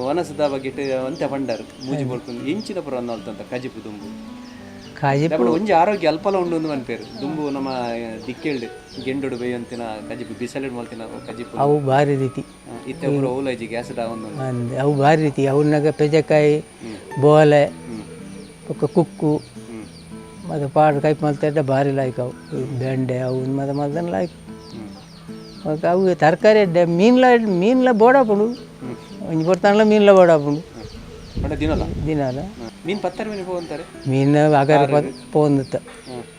ವನಸದ ಬಗ್ಗೆ ಅಂತೆ ಪಂಡರು ಮೂಜಿ ಕೊಡ್ಕೊಂಡು ಎಂಚಿನ ಪುರ ಅನ್ನೋಲ್ತಂತ ಕಜಿಪು ದುಂಬು ಕಾಜಿ ದಾಪಡ ಒಂಜಿ ಆರೋಗ್ಯ ಅಲ್ಪಲ ಉಂಡು ಒಂದು ಅನ್ಪೇರು ದುಂಬು ನಮ್ಮ ದಿಕ್ಕೇಳ್ದು ಗೆಂಡೊಡು ಬೇಯಂತಿನ ಕಜಿಪು ಬಿಸಲೆಡ್ ಮಲ್ತಿನ ಕಜಿಪು ಅವು ಭಾರಿ ರೀತಿ ಇತ್ತೆ ಪುರ ಓಲೈಜಿ ಗ್ಯಾಸ್ ಒಂದು ಅಂದೆ ಅವು ಭಾರಿ ರೀತಿ ಅವನ್ನಾಗ ಪೆಜಕಾಯಿ ಬೋಲೆ ಬೊಕ್ಕ ಕುಕ್ಕು ಮತ್ತು ಪಾಡು ಕೈ ಮಲ್ತಿದ್ದ ಭಾರಿ ಲಾಯ್ಕ್ ಅವು ಬೆಂಡೆ ಅವು ಮತ್ತೆ ಮಲ್ದನ್ ಲಾಯ್ಕ್ ಅವು ತರಕಾರಿ ಮೀನ್ಲ ಬೋಡಾಪುಂಡು ಒಂಜಿ ಬರ್ತಾನಲ್ಲ ಮೀನ್ಲ ಬೋಡಾಪುಂಡು ದಿನಲ್ಲ ದಿನಾಲ ಮೀನು ಪತ್ತರ ಮೀನು ಹೋಗ್ತಾರೆ ಮೀನು ಅಗಾರ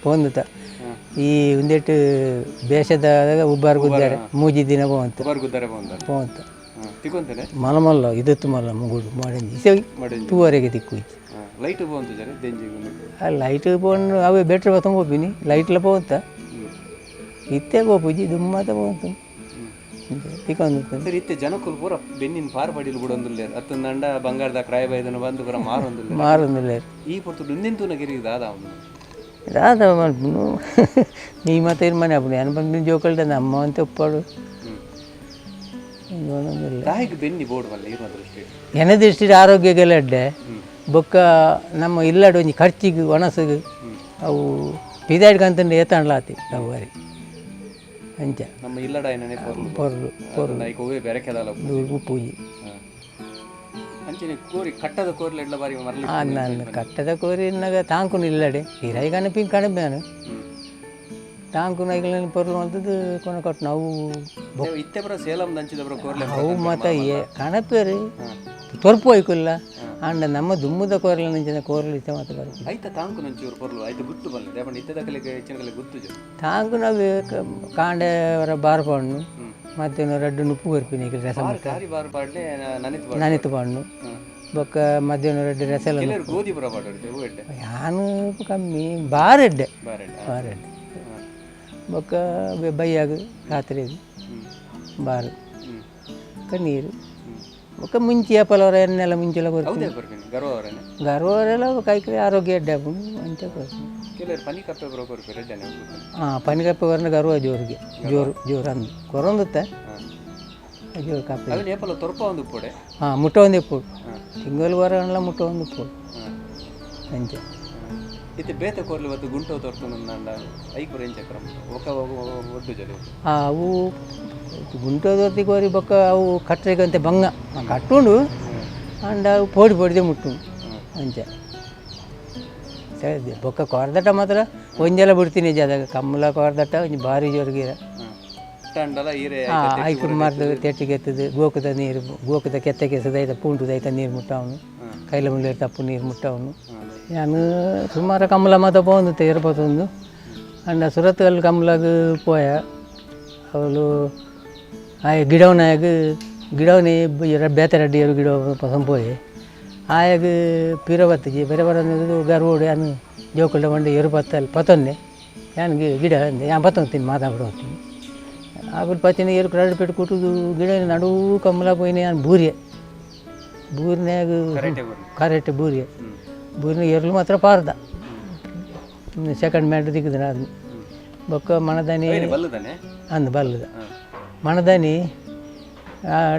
ಪೋಂದುತ್ತ ಈ ಒಂದೆಟ್ಟು ಬೇಷದಾಗ ಉಬ್ಬಾರ ಗುದ್ದಾರೆ ಮೂಜಿ ದಿನ ಪೋಂತ ಗುದ್ದಾರೆ ಬಂದಾರೆ ಪೋಂತ ತಿಕ್ಕೊಂತೇನೆ ಮಲಮಲ್ಲ ಇದತ್ತು ಮಲ್ಲ ಮುಗುಡು ಮಾಡಿ ತೂವರೆಗೆ ತಿಕ್ಕು ಲೈಟ್ ಬಂತು ಜರ ದೆಂಜಿ ಆ ಲೈಟ್ ಬೋಂಡು ಅವೇ ಬೆಟ್ರ್ ಬತ್ತಂಗೆ ಹೋಗ್ತೀನಿ ಲೈಟ್ಲ ಪೋಂತ ಇತ್ತೆ ಗೋಪುಜಿ ದುಮ್ಮತ ಪೋಂತ ತಿಕ್ಕೊಂದು ಸರಿ ಇತ್ತೆ ಜನಕ್ಕೂ ಪೂರ ಬೆನ್ನಿನ ಪಾರು ಪಡಿಲು ಬಿಡೊಂದಿಲ್ಲ ಹತ್ತು ನಂಡ ಬಂಗಾರದ ಕ್ರಾಯ ಬೈದನ ಬಂದು ಪೂರ ಮಾರೊಂದಿಲ್ಲ ಮಾರೊಂದಿಲ್ಲ ಈ ಪೊರ್ತು ದುಂದೆಂತೂನ ಗಿರಿದ ಆದ ಅವನು ರಾದ ಮಾಡ್ಬಿಡು ನೀ ಮತ್ತೆ ಮನೆ ಅಪ್ಪಡು ಏನು ಬಂದು ಜೋಕಲ್ದ ನಮ್ಮ ಅಂತ ಒಪ್ಪಾಡು ನೋಡೋದಿಲ್ಲ ದಾಯಿಗೆ ಬೆನ್ನಿ ಬೋರ್ಡ್ ಬಲ್ಲ ಇರುವ ದೃಷ್ಟಿ ಎನದಿಷ್ಟಿ ಆರೋಗ್ಯಗೆಲ್ಲ ಅಡ್ಡೆ ಬೊಕ್ಕ ನಮ್ಮ ಇಲ್ಲಡು ಒಂಜಿ ಖರ್ಚಿಗೆ ಒಣಸಿಗೆ ಅವು ಪಿದಾಡ್ಕಂತಂದು ಏತಾಣ್ಲಾತಿ ಅವು ಬಾರಿ ಅಂಚ ನಮ್ಮ ಇಲ್ಲಡ ಏನೇ ಪೊರ್ಲು ನಾಯ್ಕ ಹೋಗಿ ಬೇರೆ ಕೆಲಲ್ಲ ಪೂಜಿ ಅಂಚನೆ ಕೋರಿ ಕಟ್ಟದ ಕೋರ್ಲೆ ಎಲ್ಲ ಬಾರಿ ಮರಲಿ ನಾನು ಕಟ್ಟದ ಕೋರಿನಾಗ ತಾಂಕುನು ಇಲ್ಲಡೆ ಹಿರಾಯಿ ಕಣಪಿಂಗ್ ಕಣಬೆ ನಾನು ತಾಂಕು ನೈಗಳನ್ನ ಪೊರ್ಲು ಅಂತದ್ದು ಕೊನೆ ಕೊಟ್ಟು ನಾವು ಇತ್ತೆ ಬರ ಸೇಲಂ ದಂಚಿದ ಬರ ಕೋರ್ಲೆ ಅವು ಮತ್ತು ಕಣಪೇರಿ ತೊರ್ಪು ಹೋಯ್ಕಿಲ್ಲ ಅಂಡ ನಮ್ಮ ದುಮ್ಮದ ಕೋರ್ಲ ನಂಚಿನ ಕೋರ್ಲು ಇತ್ತೆ ಮತ್ತೆ ಬರೋದು ಆಯ್ತಾ ತಾಂಕು ನಂಚಿ ಇವ್ರು ಪೊರ್ಲು ಆಯ್ತು ಗುತ್ತು ಬಲ್ಲ ದೇವಣ್ಣ ಇತ್ತದ ಕಲೆಗೆ ಹೆಚ್ಚಿನ ಕಲೆ ಗುತ್ತು ಜೊ ತಾಂಕು ನಾವು ಕಾಂಡೆ ಅವರ ಬಾರ್ಪಣ್ಣು ಮತ್ತೆ ರಡ್ಡು ನುಪ್ಪು ಬರ್ಪಿನಿ ರಸ ಕಾರಿ ಬಾರ್ ಪಾಡ್ಲೆ ನನಿತ್ ನನಿತು ಪಣ್ಣು ಬೊಕ್ಕ ಮಧ್ಯಾಹ್ನ ರಡ್ಡು ರಸಲ ಕೆಲವರು ಗೋಧಿ ಬರ ಪಾಡ್ದೆ ಹೂ ಎಡ್ಡೆ ಯಾನು ಕಮ್ಮಿ ಬಾರೆಡ್ಡೆ ಬಾರೆಡ್ಡೆ ಬಾರೆಡ್ಡೆ ಬೊಕ್ಕ ಬೈಯಾಗ ರಾತ್ರಿ ಬಾರು ನೀರು ಬೊಕ್ಕ ಮುಂಚೆ ಪಲವರ ಎಣ್ಣೆಲ್ಲ ಮುಂಚೆಲ್ಲ ಬರ್ತೀನಿ ಗರ್ವವರೇನೆ ಗರ್ವರೆಲ್ಲ ಕೈಕರಿ ಆರೋಗ್ಯ ಎಡ್ಡೆ ಅಂತ ಬರ್ತೀನಿ ಕೆಲವರು ಪನಿ ಕಪ್ಪೆ ಬರೋ ಕೊರ್ಪೆ ರೆಡ್ಡನೆ ಹಾಂ ಪನಿಕಪ್ಪೆ ಬರೋಣ ಗರ್ವ ಜೋರಿಗೆ ಜೋರು ಅಂದು ಕೊರೊಂದುತ್ತೆ ಜೋರು ಕಪ್ಪೆ ಅದು ನೇಪಲ ತೊರಪ ಒಂದು ಪೋಡೆ ಹಾಂ ಮುಟ್ಟ ಒಂದು ಇಪ್ಪು ತಿಂಗಳು ವರಲ್ಲ ಮುಟ್ಟ ಒಂದು ಇಪ್ಪು ಅಂಚೆ ಇತ್ತೆ ಬೇತೆ ಕೋರ್ಲಿ ಇವತ್ತು ಗುಂಟು ತೋರ್ಕೊಂಡು ನಂಡ ಐಕು ರೇಂಜ್ ಚಕ್ರಮ ಒಕ್ಕ ಒಡ್ಡು ಜಲಿ ಹಾಂ ಅವು ಗುಂಟೋದೋರ್ತಿ ಕೋರಿ ಬೊಕ್ಕ ಅವು ಕಟ್ಟರಿಗಂತೆ ಬಂಗ ಕಟ್ಟುಂಡು ಅಂಡ ಅವು ಪೋಡಿದೆ ಮುಟ್ಟು ಅಂಚೆ ಸರಿ ಬೊಕ್ಕ ಕೊರ್ದಟ ಮಾತ್ರ ಒಂಜೆಲ್ಲ ಬಿಡ್ತೀನಿ ಜಾದಾಗ ಕಮ್ಮಲ ಕೊರ್ದಟ ಒಂಜಿ ಭಾರಿ ಜೋರ್ಗಿರ ಟಂಡಲ ಈರೆ ಐಕು ಮರದ ತೆಟ್ಟಿಗೆ ಎತ್ತದು ಗೋಕುದ ನೀರು ಗೋಕುದ ಕೆತ್ತಕ್ಕೆ ಎಸದೈತ ಪೂಂಟುದೈತ ನೀರು ಮುಟ್ಟವನು ಕೈಲ ಮುಳ್ಳಿರ್ ತಪ್ಪು ನೀರು ಮುಟ್ಟವನು ನಾನು ಸುಮಾರು ಕಮ್ಮಲ ಮಾತ ಪೋಂದು ಇರ್ಬೋದು ಅಂಡ ಸುರತ್ಕಲ್ ಕಮ್ಮಲಾಗ ಪೋಯ ಅವಳು ಆಯ ಗಿಡವನೇ ಬೇತೆ ರಡ್ಡಿಯರು ಗಿಡ ಪಸಂಪೋಯಿ ಆಯಾಗ ಪಿರವತ್ತಿಜಿ ಬೇರೆ ಬರೋದು ಗರ್ವೋಡು ಯಾನು ಜೋಕಲ್ಡ ಬಂಡೆ ಎರು ಪತ್ತಲ್ಲಿ ಪತ್ತೊಂದೆ ಯಾನಿಗೆ ಗಿಡ ಅಂದೆ ನಾನು ಪತ್ತೊಂತೀನಿ ಮಾತಾಡ್ಬಿಡು ಹೋಗ್ತೀನಿ ಆಮೇಲೆ ಪತ್ತಿನ ಎರು ಕರಡು ಪೆಟ್ಟು ಕುಟ್ಟುದು ಗಿಡ ನಡುವು ಕಮ್ಮಲ ಪೋಯಿನ ನಾನು ಬೂರಿನಾಗ ಕರೆಕ್ಟ್ ಬೂರಿನ ಎರ್ಲು ಮಾತ್ರ ಪಾರ್ದ ಸೆಕೆಂಡ್ ಮ್ಯಾಟ್ ದಿಕ್ಕದ ಅದು ಬೊಕ್ಕ ಮಣದಾನಿ ಅಂದು ಬಲ್ಲದ ಮಣದಾನಿ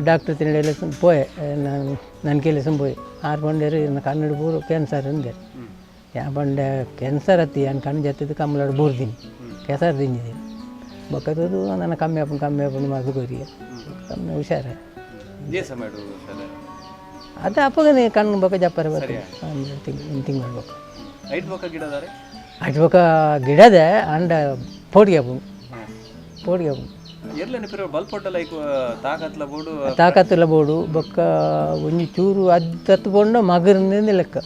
ಡಾಕ್ಟರ್ ತಿನ್ನಡೆಲ್ಲ ಪೋಯೆ ನಾನು ನನ್ನ ಕೆಲಸ ಪೋಯೆ 6 ಬಂಡೇರು ಕನ್ನಡ ಬೂರು ಕ್ಯಾನ್ಸರ್ ಅಂದೆ ಯಾ ಬಂಡೆ ಕ್ಯಾನ್ಸರ್ ಹತ್ತಿ ನಾನು ಕಣ್ಣು ಜತ್ತಿದ್ದು ಕಮ್ಮಲಾಡು ಬೂರ್ದೀನಿ ಕೆಸರು ತಿಂದಿದ್ದೀನಿ ಬೊಕ್ಕದು ನನ್ನ ಕಮ್ಮಿ ಹಾಕೊಂಡು ಮಗು ಗೋರಿ ಕಮ್ಮಿ ಹುಷಾರ ಅದು ಅಪ್ಪಗನೆ ಕಣ್ಣು ಬೊಕ್ಕ ಜಪ್ಪರ ಬರ್ತದೆ ಒಂದು ತಿಂಗಳು ಮಾಡ್ಬೇಕು ಅಟ್ ಬೊಕ್ಕ ಗಿಡದೆ ಅಂಡ ಪೋಡಿಗೆ ತಾಕತ್ತಲ್ಲ ಬೋಡು ಬೊಕ್ಕ ಒಂಜಿ ಚೂರು ಅದ್ದು ಬೋಂಡು ಮಗರಿಂದ ಲೆಕ್ಕ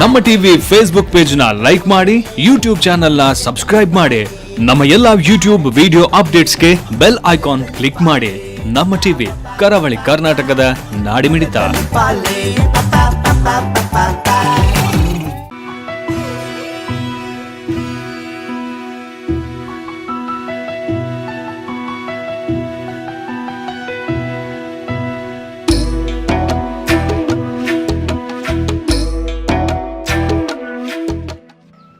ನಮ್ಮ ಟಿವಿ ಫೇಸ್ಬುಕ್ ಪೇಜ್ ನ ಲೈಕ್ ಮಾಡಿ, ಯೂಟ್ಯೂಬ್ ಚಾನೆಲ್ ನ ಸಬ್ಸ್ಕ್ರೈಬ್ ಮಾಡಿ. ನಮ್ಮ ಎಲ್ಲಾ ಯೂಟ್ಯೂಬ್ ವಿಡಿಯೋ ಅಪ್ಡೇಟ್ಸ್ಗೆ ಬೆಲ್ ಐಕಾನ್ ಕ್ಲಿಕ್ ಮಾಡಿ. ನಮ್ಮ ಟಿವಿ ಕರಾವಳಿ ಕರ್ನಾಟಕದ ನಾಡಿಮಿಡಿತ.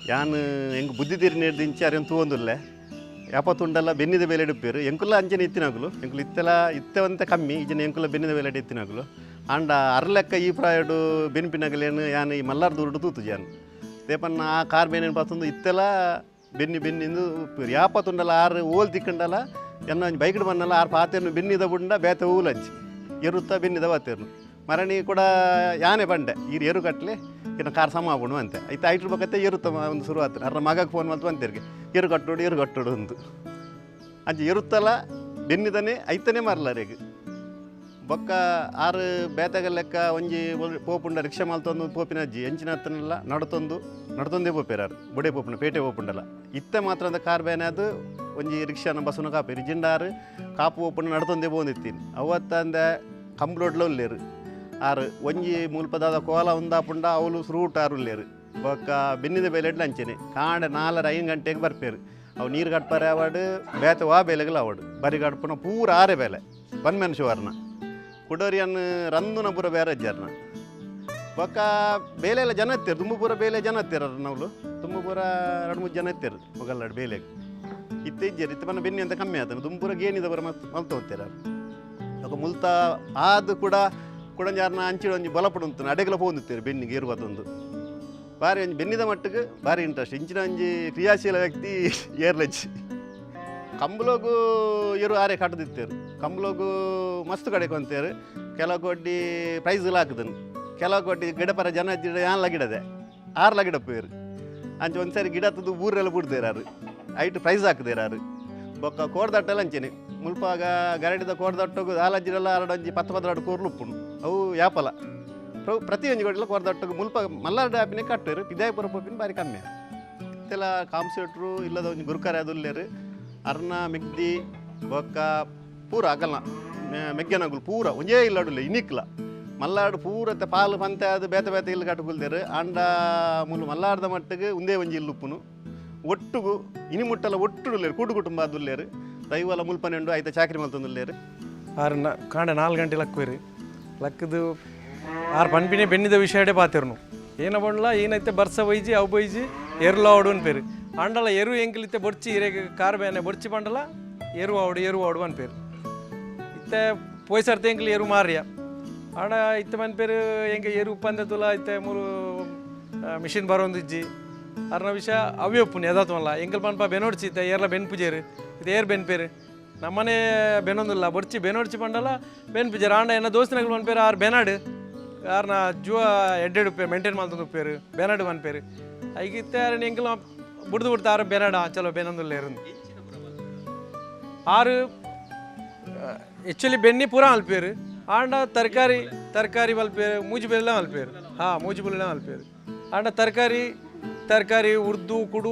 ಯಾನು ಎಂಕ್ ಬುದ್ಧಿ ತೀರಿ ನೇರ್ದಿಂಚಿ ಅರೇನು ತೂವೊಂದುಲ್ಲೆ ಯಾಪತ್ತುಂಡಲ್ಲ ಬೆನ್ನಿದ ಬೇಲೆ ಇಡುಪ್ಪೇರು ಎಂಕುಲ್ಲ ಅಂಚನೆ ಇತ್ತಿನಾಗುಲು ಎಂಕುಲು ಇತ್ತೆವಂತ ಕಮ್ಮಿ ಈಜನ ಎಂಕುಲ್ಲ ಬೆನ್ನಿದ ಬೇಲೆ ಇತ್ತಿನಾಗುಲು ಆಂಡ ಅರ್ಲೆಕ್ಕ ಈ ಪ್ರಾಯಡು ಬೆನ್ಪಿನಾಗಲೇನು ಯಾನು ಈ ಮಲ್ಲಾರ್ದು ಉರುಡು ತೂತು ಜಾನು ತೇಪನ್ನ ಆ ಕಾರ್ ಬೇನೇನು ಪಾತೊಂದು ಇತ್ತೆಲ್ಲ ಬೆನ್ನಿಂದು ಉಪ್ಪೇರು ಯಾಪತ್ತುಂಡಲ್ಲ ಆರು ಓಲ್ ತಿಕ್ಕಂಡಲ್ಲ ಎನ್ನ ಬೈಕ್ಡು ಬನ್ನಲ್ಲ ಆರು ಪಾತೇನು ಬೆನ್ನಿದ ಬುಂಡ ಬೇತೆ ಊಲಂಚಿ ಎರುತ್ತಾ ಬೆನ್ನಿದ ಬಾತೇರು ಮರಣಿ ಕೂಡ ಯಾನೆ ಬಂಡೆ ಈರು ಎರು ಕಟ್ಲೆ ಇನ್ನು ಕಾರ್ ಸಮ ಆಗ್ಬಿಡು ಅಂತೆ ಐತೆ ಐಟ್ರ ಬಕ್ಕತ್ತೆ ಎರುತ್ತ ಒಂದು ಶುರು ಆಯ್ತು ಅರ್ರ ಮಗಕ್ಕೆ ಫೋನ್ ಮಾಡ್ತು ಅಂತಿರ್ಗೆ ಎರು ಕಟ್ಟೋಡು ಒಂದು ಅಂಚೆ ಎರುತ್ತಲ್ಲ ಬೆನ್ನಿದನೆ ಐತನೇ ಮಾರ್ಲಾರಿಗೆ ಬೊಕ್ಕ ಆರು ಬೇತಗ ಲೆಕ್ಕ ಒಂಜಿ ಪೋಪುಂಡ ರಿಕ್ಷಾ ಮಾಲ್ತೊಂದು ಪೋಪಿನ ಅಜ್ಜಿ ಎಂಚಿನ ಹತ್ತನೆಲ್ಲ ನಡ್ತೊಂದೇ ಪೋಪೇರಾರು ಬುಡೆ ಪೋಪುಂಡ ಪೇಟೆ ಪೋಪುಂಡಲ್ಲ ಇತ್ತೆ ಮಾತ್ರ ಅಂದ ಕಾರ್ ಬೇನೆ ಅದು ಒಂಜಿ ರಿಕ್ಷಾನ ಬಸ್ಸನ್ನು ಕಾಪಿ ರಿಜಿಂಡಾರು ಕಾಪು ಪೋಪುಂಡ ನಡ್ತೊಂದೇ ಬಂದಿತ್ತೀನಿ ಅವತ್ತಂದ ಕಂಬ್ಲೋಡ್ಲ ಉಲ್ಲೇರು ಆರು ಒಂಜಿ ಮುಲ್ಪದಾದ ಕೋಲ ಉಂದಾಪುಂಡ ಅವಳು ಫ್ರೂಟ್ ಆರು ಉಲ್ಲೇರು ಬೊಕ್ಕ ಬೆನ್ನಿದ ಬೇಲೆ ಅಂಚೆನೆ ಕಾಂಡೆ 4-5 ಗಂಟೆಗೆ ಬರ್ಪೇರು ಅವು ನೀರು ಕಟ್ಪಾರೆ ಅವಾಡು ಬೇತೆ ವಾ ಬೇಲೆಗಳು ಅವಡು ಬರಿ ಕಟ್ಪುನ ಪೂರ ಆರೆ ಬೇಲೆ ಬನ್ಮೆನ್ಶುವರ್ನ ಕುಡೋರಿಯನ್ನು ರಂದುನ ಪೂರ ಬೇರೆ ಜರ್ನ ಬೊಕ್ಕ ಬೇಲೆ ಎಲ್ಲ ಜನ ಎತ್ತೇರು ತುಂಬ ಪೂರ ಬೇಲೆ ಜನ ಎತ್ತೇರ ನಾವು ತುಂಬ ಪೂರ 2-3 ಜನ ಎತ್ತೇರು ಮೊಗಲ್ಲಾಡು ಬೇಲೆಗೆ ಇತ್ತೇಜ್ಜೇರು ಇತ್ತು ಬನ್ನ ಬೆನ್ನಿ ಅಂತ ಕಮ್ಮಿ ಆತನು ತುಂಬ ಪೂರ ಗೇನಿದ ಪೂರ ಮಲ್ತು ಹೋಗ್ತೇರ ಅವಾಗ ಮುಲ್ತ ಆದು ಕೂಡ ಕುಡಂಜಾರನ ಅಂಚಿಡು ಒಂಜಿ ಬಲಪಡು ಉಂಟು ಅಡೆಗಲ ಹೋಗುತ್ತೇವೆ ಬೆನ್ನಿಗೆ ಇರುವುದೊಂದು ಭಾರಿ ಒಂಜಿ ಬೆನ್ನಿದ ಮಟ್ಟಿಗೆ ಭಾರಿ ಇಂಟ್ರೆಸ್ಟ್ ಇಂಚಿನ ಒಂಜಿ ಕ್ರಿಯಾಶೀಲ ವ್ಯಕ್ತಿ ಏರ್ಲಜ್ಜಿ ಕಂಬಲೋಗು ಎರು ಆರೆ ಕಟ್ಟದಿತ್ತೇರು ಕಂಬಲೋಗು ಮಸ್ತ್ ಕಡೆಗೆ ಅಂತೇರು ಕೆಲವು ಕೊಡ್ಡಿ ಪ್ರೈಸ್ಗಳು ಹಾಕಿದನು ಕೆಲವು ಕೊಡ್ಡಿ ಗಿಡಪರ ಜನ ಯಾನ್ಲ ಗಿಡದೆ 6 ಗಿಡ ಪೇರು ಅಂಚೆ ಒಂದ್ಸರಿ ಗಿಡ ತದ್ದು ಊರೆಲ್ಲ ಬಿಡ್ದೇರಾರು ಐಟು ಪ್ರೈಸ್ ಹಾಕಿದೇರಾರು ಬೊಕ್ಕ ಕೋಡ್ದಟ್ಟೆಲ್ಲ ಅಂಚೆನೆ ಮುಲ್ಪಾಗ ಗರಡಿದ ಕೋಡ್ದಟ್ಟೋಗು ಆಲಜ್ಜಿರೆಲ್ಲ 10-12 ಕೋರ್ಲು ಉಪ್ಪುಣು ಅವು ಯಾಪಲ ಪ್ರತಿ ಒಂಜಿ ಕೊಡಲ ಕೋರ್ದಟ್ಟೋಗು ಮುಲ್ಪ ಮಲ್ಲಾರ್ಡು ಆಪಿನ ಕಟ್ಟೇರು ವಿಜಯಪುರ ಪೋಪಿನ ಬಾರಿ ಕಮ್ಮಿ ಇತ್ತೆಲ್ಲ ಕಾಂಸೆಟ್ರು ಇಲ್ಲದ ಒಂಜಿ ಗುರುಕಾರೆ ಅದುಲ್ಲೇರು ಅರ್ನ ಮಿಗ್ದಿ ಬೊಕ್ಕ ಪೂರ ಆಗಲ್ಲ ಮೆಗ್ಗೆನಗುಲು ಪೂರ ಒಂಜೇ ಇಲ್ಲಡುಲ್ಲ ಇನಿಕ್ಲ ಮಲ್ಲಾಡು ಪೂರತ್ತೆ ಪಾಲು ಪಂತೆ ಅದು ಬೇತೆ ಇಲ್ಲಿ ಕಟ್ಟುಗುಲ್ದೇರು ಆಂಡ ಮುಲ್ಲು ಮಲ್ಲಾಡ್ದ ಮಟ್ಟಿಗೆ ಒಂದೇ ಒಂಜಿ ಇಲ್ಲುಪ್ಪುನು ಒಟ್ಟುಗು ಇನಿ ಮುಟ್ಟಲ್ಲ ಒಟ್ಟುಡುಲ್ಲೇರು ಕೂಡು ಕುಟುಂಬ ಅದುಲ್ಲೇರು ದೈವಲ ಮುಲ್ಪನೆಂಡು ಐತೆ ಚಾಕ್ರಿ ಮಲ್ತೊಂದುಲ್ಲೇರು ಆರು ಕಾಂಡೆ 4 ಗಂಟೆ ಲಕ್ಕುವೇರಿ ಲಕ್ಕದು ಆರು ಪನ್ಪಿನೇ ಬೆನ್ನಿದ ವಿಷಯಡೆ ಪಾತೆರ್ನು ಏನ ಬಂಡ್ಲ ಏನೈತೆ ಬರ್ಸ ಬೈಜಿ ಅವು ಬೈಜಿ ಎರುಲ ಆಡು ಅನ್ಪೇರು ಅಂಡಲ ಎರು ಎಂಕಲಿತ್ತೆ ಬೊಡ್ಚಿ ಇರೇಗ ಕಾರ್ ಬೇನೆ ಬೊಡ್ಚಿ ಪಂಡಲ ಎರು ಆಡು ಅನ್ಪೇರು ಇತ್ತೆ ಪೊಯ್ಸರ್ತೆ ಎಂಕಲಿ ಎರು ಮಾರ್ಯ ಆಡ ಇತ್ತೆ ಮನ್ಪೇರು ಎಂಗೆ ಎರು ಉಪ್ಪಂದೆ ತುಲ ಇತ್ತೆ ಮೂರು ಮಿಷಿನ್ ಬರೋಂದಿಜ್ಜಿ ಅರ್ನ ವಿಷಯ ಅವೇ ಒಪ್ಪುನಿ ಎದಾತವಲ್ಲ ಎಂಕಲ್ ಪನ್ಪ ಬೆನೋಡ್ಚಿ ಇತ್ತೆ ಏರ್ಲ ಬೆನ್ ಪೂಜೇರು ಇದು ಏರ್ ಬೆನ್ಪೇರು ನಮ್ಮನೆ ಬೆನೊಂದಿಲ್ಲ ಬೊಡ್ಚಿ ಬೆನೋಡ್ಚಿ ಪಂಡಲ ಬೆನ್ ಪೂಜೇರು ಆಂಡ ಎನ್ನ ದೋಸ್ತಿನಗಳು ಮನ್ಪೇರು ಆರು ಬೆನಾಡು ಯಾರನ್ನ ಜೂವ ಎಡ್ಡೆಡು ಉಪ್ಪೇರು ಮೇಂಟೈನ್ ಮಾಡ್ತಂದು ಉಪ್ಪೇರು ಬೆನಾಡು ಮನ್ಪೇರು ಐಗಿತ್ತೆ ಯಾರನ್ನ ಎಂಕಲ್ ಬಿಡ್ದು ಆರು ಬೆನಾಡ ಚಲೋ ಬೆನೊಂದಿಲ್ಲ ಇருந்து ಆರು ಆ್ಯಕ್ಚುಲಿ ಬೆನ್ನಿ ಪೂರ ಮಲ್ಪೇರು ಆಂಡ ತರಕಾರಿ ಮಲ್ಪೇರು ಮೂಜಿ ಬೆಲ್ಲ ಮಲ್ಪೇರು ಮೂಜಿ ಬೆಲ್ಲ ಮಲ್ಪೇರು ಆಂಡ ತರಕಾರಿ ಉರ್ದು ಕುಡು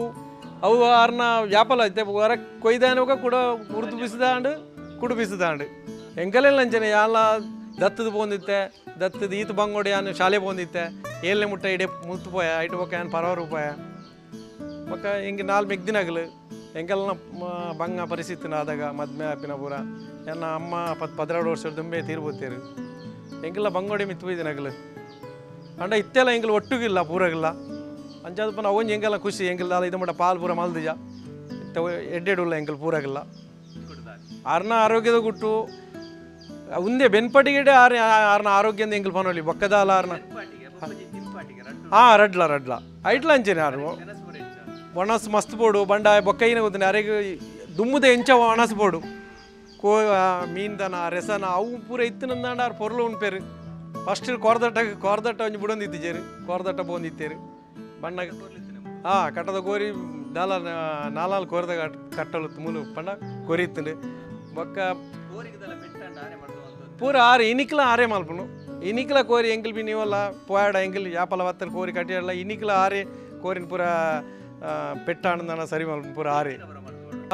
ಅವು ಆರ್ನ ವ್ಯಾಪಲ ಐತೆ ಹೊರ ಕೊಯ್ದಾನೋಗ ಕೂಡ ಉರ್ದು ಬಿಸಿದಾಂಡು ಕುಡು ಬಿಸಿದಾಂಡು ಎಂಕಲೆಲ್ಲ ಅಂಚನೆ ಯಾಲ ದತ್ತದ ಪೋಂದಿತ್ತೆ ದತ್ತದ ಈತ ಬಂಗೋಡಿ ಯಾನು ಶಾಲೆ ಪೋಂದಿತ್ತೆ ಏಳನೇ ಮುಟ್ಟ ಇಡೆ ಮುತ್ತು ಪೋಯ ಐಟು ಬೊಕ್ಕ ಏನು ಪರವರು ಪೋಯ ಬೊಕ್ಕ ಹಿಂಗೆ 4 ಮೆಗ್ದಿನಾಗಲು ಎಂಕಲ್ನ ಬಂಗ ಪರಿಸ್ಥಿತಿನ ಆದಾಗ ಮದ್ಮೆ ಆಪಿನ ಪೂರ ಎನ್ನ ಅಮ್ಮ 12 ವರ್ಷದ ದುಂಬೆ ತೀರ್ಬೋತೇರು ಎಂಕೆಲ್ಲ ಬಂಗೋಡಿ ಮಿತ್ತು ಬೈದಿನಾಗಲು ಅಂಡ ಇತ್ತೆಲ್ಲ ಎಂಕಲ್ ಒಟ್ಟುಗಿಲ್ಲ ಪೂರಾಗಿಲ್ಲ ಅಂಚಾದ ಪನ ಅವೊಂದು ಎಂಗೆಲ್ಲ ಖುಷಿ ಎಂಕಲ್ ಇದು ಮಟ್ಟ ಪಾಲು ಪೂರ ಮಲ್ದಿಜ ಇತ್ತ ಎಡ್ಡೆಡುಲ್ಲ ಎಂಕಲ್ ಪೂರಾಗಿಲ್ಲ ಆರ್ನ ಆರೋಗ್ಯದ ಗುಟ್ಟು ಉಂದೆ ಬೆನ್ಪಟ್ಟಿಗೆ ಆರ್ನ ಆರೋಗ್ಯದ ಎಂಕಲ್ ಪನೋಲಿ ಬೊಕ್ಕದ ಅಲ್ಲ ಆರ್ನ ರಡ್ಲ ಐಟ್ಲ ಅಂಚೇನೆ ಆರು ಒಣಸ್ ಮಸ್ತ್ ಬೋಡು ಬಂಡಾಯ ಬೊಕ್ಕೈನ ಗೊತ್ತಿನ ಅರೆಗೆ ದುಮ್ಮದ ಎಂಚ ಒಣಸ್ ಬೋಡು ಕೋ ಮೀನ್ದನ ರೆಸನ ಅವು ಪೂರ ಇತ್ತಿನಂದಾಂಡ ಆರು ಪೊರ್ಲು ಉಣ್ಪೇರು ಫಸ್ಟ್ ಕೊರ್ದಟ್ಟ ಒಂಜಿ ಬುಡೊಂದಿತ್ತೇರು ಕೊರ್ದಟ್ಟ ಬೋಂದಿತ್ತೇರು ಬಣ್ಣ ಕಟ್ಟದ ಗೋರಿ ನಾಲ್ ಕೋರ್ದ ಕಟ್ಟಲು ಮೂಲು ಪಂಡ ಕೊರಿತ್ತುಂಡು ಬೊಕ್ಕ ಪೂರ ಆರೆ ಇನಿಕ್ಲ ಆರೆ ಮಲ್ಪುನು ಇನಿಕ್ಲ ಕೋರಿ ಎಂಕಲ್ ಬಿ ನೀವಲ್ಲ ಪೋಯಾಡ ಎಂಕಲ್ ಯಾಪಲ ವತ್ತನ ಕೋರಿ ಕಟ್ಟಿಯಲ್ಲ ಇನಿಕ್ಲ ಆರೆ ಕೋರಿನ ಪೂರ ಪೆಟ್ಟಾಣದನ ಸರಿ ಮಲ್ ಪೂರ ಆರೆ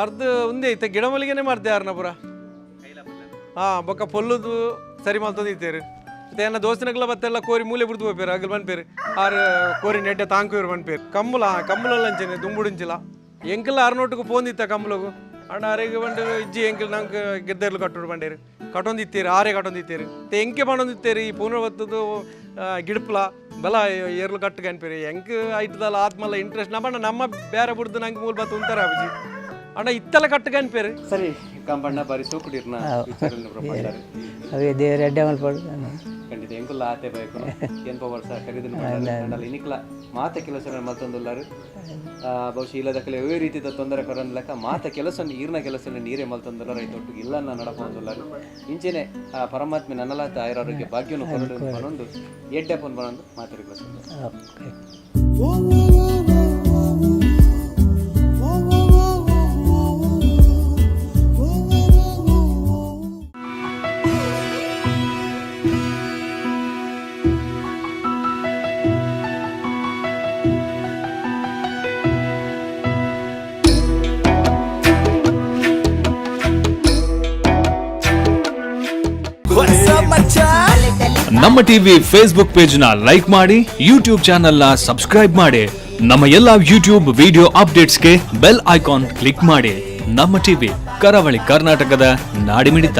ಅರ್ಧ ಒಂದೇ ಐತೆ ಗಿಡ ಮಲ್ಲಿಗೆನೆ ಮಾಡ್ತೆ ಯಾರನ್ನ ಪೂರ ಬೊಕ್ಕ ಪೊಲ್ಲುದು ಸರಿ ಮಲ್ತೊಂದಿತ್ತೇರು ಮತ್ತೆ ಏನ ದೋಸ್ತಿನಗ್ಲ ಬತ್ತೆಲ್ಲ ಕೋರಿ ಮೂಲೆ ಬಿಡ್ದು ಹೋಗ್ಪೇರು ಅಗಲ್ ಬಂದ್ಪೇರು ಆರು ಕೋರಿ ನೆಡ್ಡೆ ತಾಂಕೂರು ಬಂದ್ಪೇರು ಕಮ್ಮಲ ಅಂಚನೆ ದುಂಬುಡುಂಚಿಲ್ಲ ಎಂಕಲ್ ಆರ್ನೋಟಕ್ಕೆ ಪೋಂದಿತ್ತ ಕಮ್ಮಲಗು ಅಣ್ಣ ಆರೆಗೆ ಬಂದು ಇಜ್ಜಿ ಎಂಕಲ್ ನಂಗೆ ಗೆದ್ದರ್ಲು ಕಟ್ಟೋಡು ಬಂಡೇರು ಕಟ್ಟೊಂದಿತ್ತೇರು ಆರೆ ಕಟ್ಟೊಂದಿತ್ತೇರು ಮತ್ತೆ ಎಂಕೆ ಬಂಡೊಂದಿತ್ತೇರು ಈ ಪುನರ್ವತ್ತದು ಗಿಡಪ್ಲ ಬಲ ಏರ್ಲು ಕಟ್ಟು ಅನ್ಪೇರಿ ಎಂಕ್ ಐಟದಲ್ಲ ಆತ್ಮಲ್ಲ ಇಂಟ್ರೆಸ್ಟ್ ನಮ್ಮ ಬೇರೆ ಬಿಡ್ದು ನಂಗೆ ಮೂಲ ಬತ್ತು ಉಂತಾರ ಅಭಿಜಿ ಅಣ್ಣ ಇತ್ತೆಲ್ಲ ಕಟ್ಟು ಅನ್ಪೇರಿ ಸರಿ ಕಂಬಣ್ಣ ಬಾರಿ ಸೂಕುಡಿರ್ನ ಅವೇ ದೇವ್ರ ಅಡ್ಡೆ ಮಲ್ಪಡು ಖಂಡಿತ ಎಂಕುಲ್ಲ ಆತೆ ಬೇಕು ಎನ್ಪ ವರ್ಷ ಖರೀದಿ ಇನಿಕ್ಲ ಮಾತ ಕೆಲಸ ಮಲ್ತೊಂದುಲ್ಲಾರು ಬಹುಶಃ ಇಲ್ಲದಕ್ಕಲೆ ಒಳ್ಳೆ ರೀತಿಯ ತೊಂದರೆ ಕೊರನ್ಲಕ್ಕ ಮಾತ ಕೆಲಸ ಈರ್ನ ಕೆಲಸ ನೀರೇ ಮಲ್ತೊಂದುಲ್ಲ ರೈತೊಟ್ಟಿಗೆ ಇಲ್ಲನ್ನ ನಡಪೊಂದುಲ್ಲಾರು ಇಂಚೆನೆ ಆ ಪರಮಾತ್ಮೆ ನನ್ನಲಾತ ಆಯುರಾರೋಗ್ಯ ಭಾಗ್ಯನು ಕೊರೊಂದು ಎಡ್ಡೆ ಪೊನ್ ಬರೋದು ಮಾತಾಡಿ ನಮ್ಮ ಟಿವಿ ಫೇಸ್ಬುಕ್ ಪೇಜ್ ನ ಲೈಕ್ ಮಾಡಿ, ಯೂಟ್ಯೂಬ್ ಚಾನೆಲ್ ನ ಸಬ್ಸ್ಕ್ರೈಬ್ ಮಾಡಿ. ನಮ್ಮ ಎಲ್ಲಾ ಯೂಟ್ಯೂಬ್ ವಿಡಿಯೋ ಅಪ್ಡೇಟ್ಸ್ಗೆ ಬೆಲ್ ಐಕಾನ್ ಕ್ಲಿಕ್ ಮಾಡಿ. ನಮ್ಮ ಟಿವಿ ಕರಾವಳಿ ಕರ್ನಾಟಕದ ನಾಡಿಮಿಡಿತ.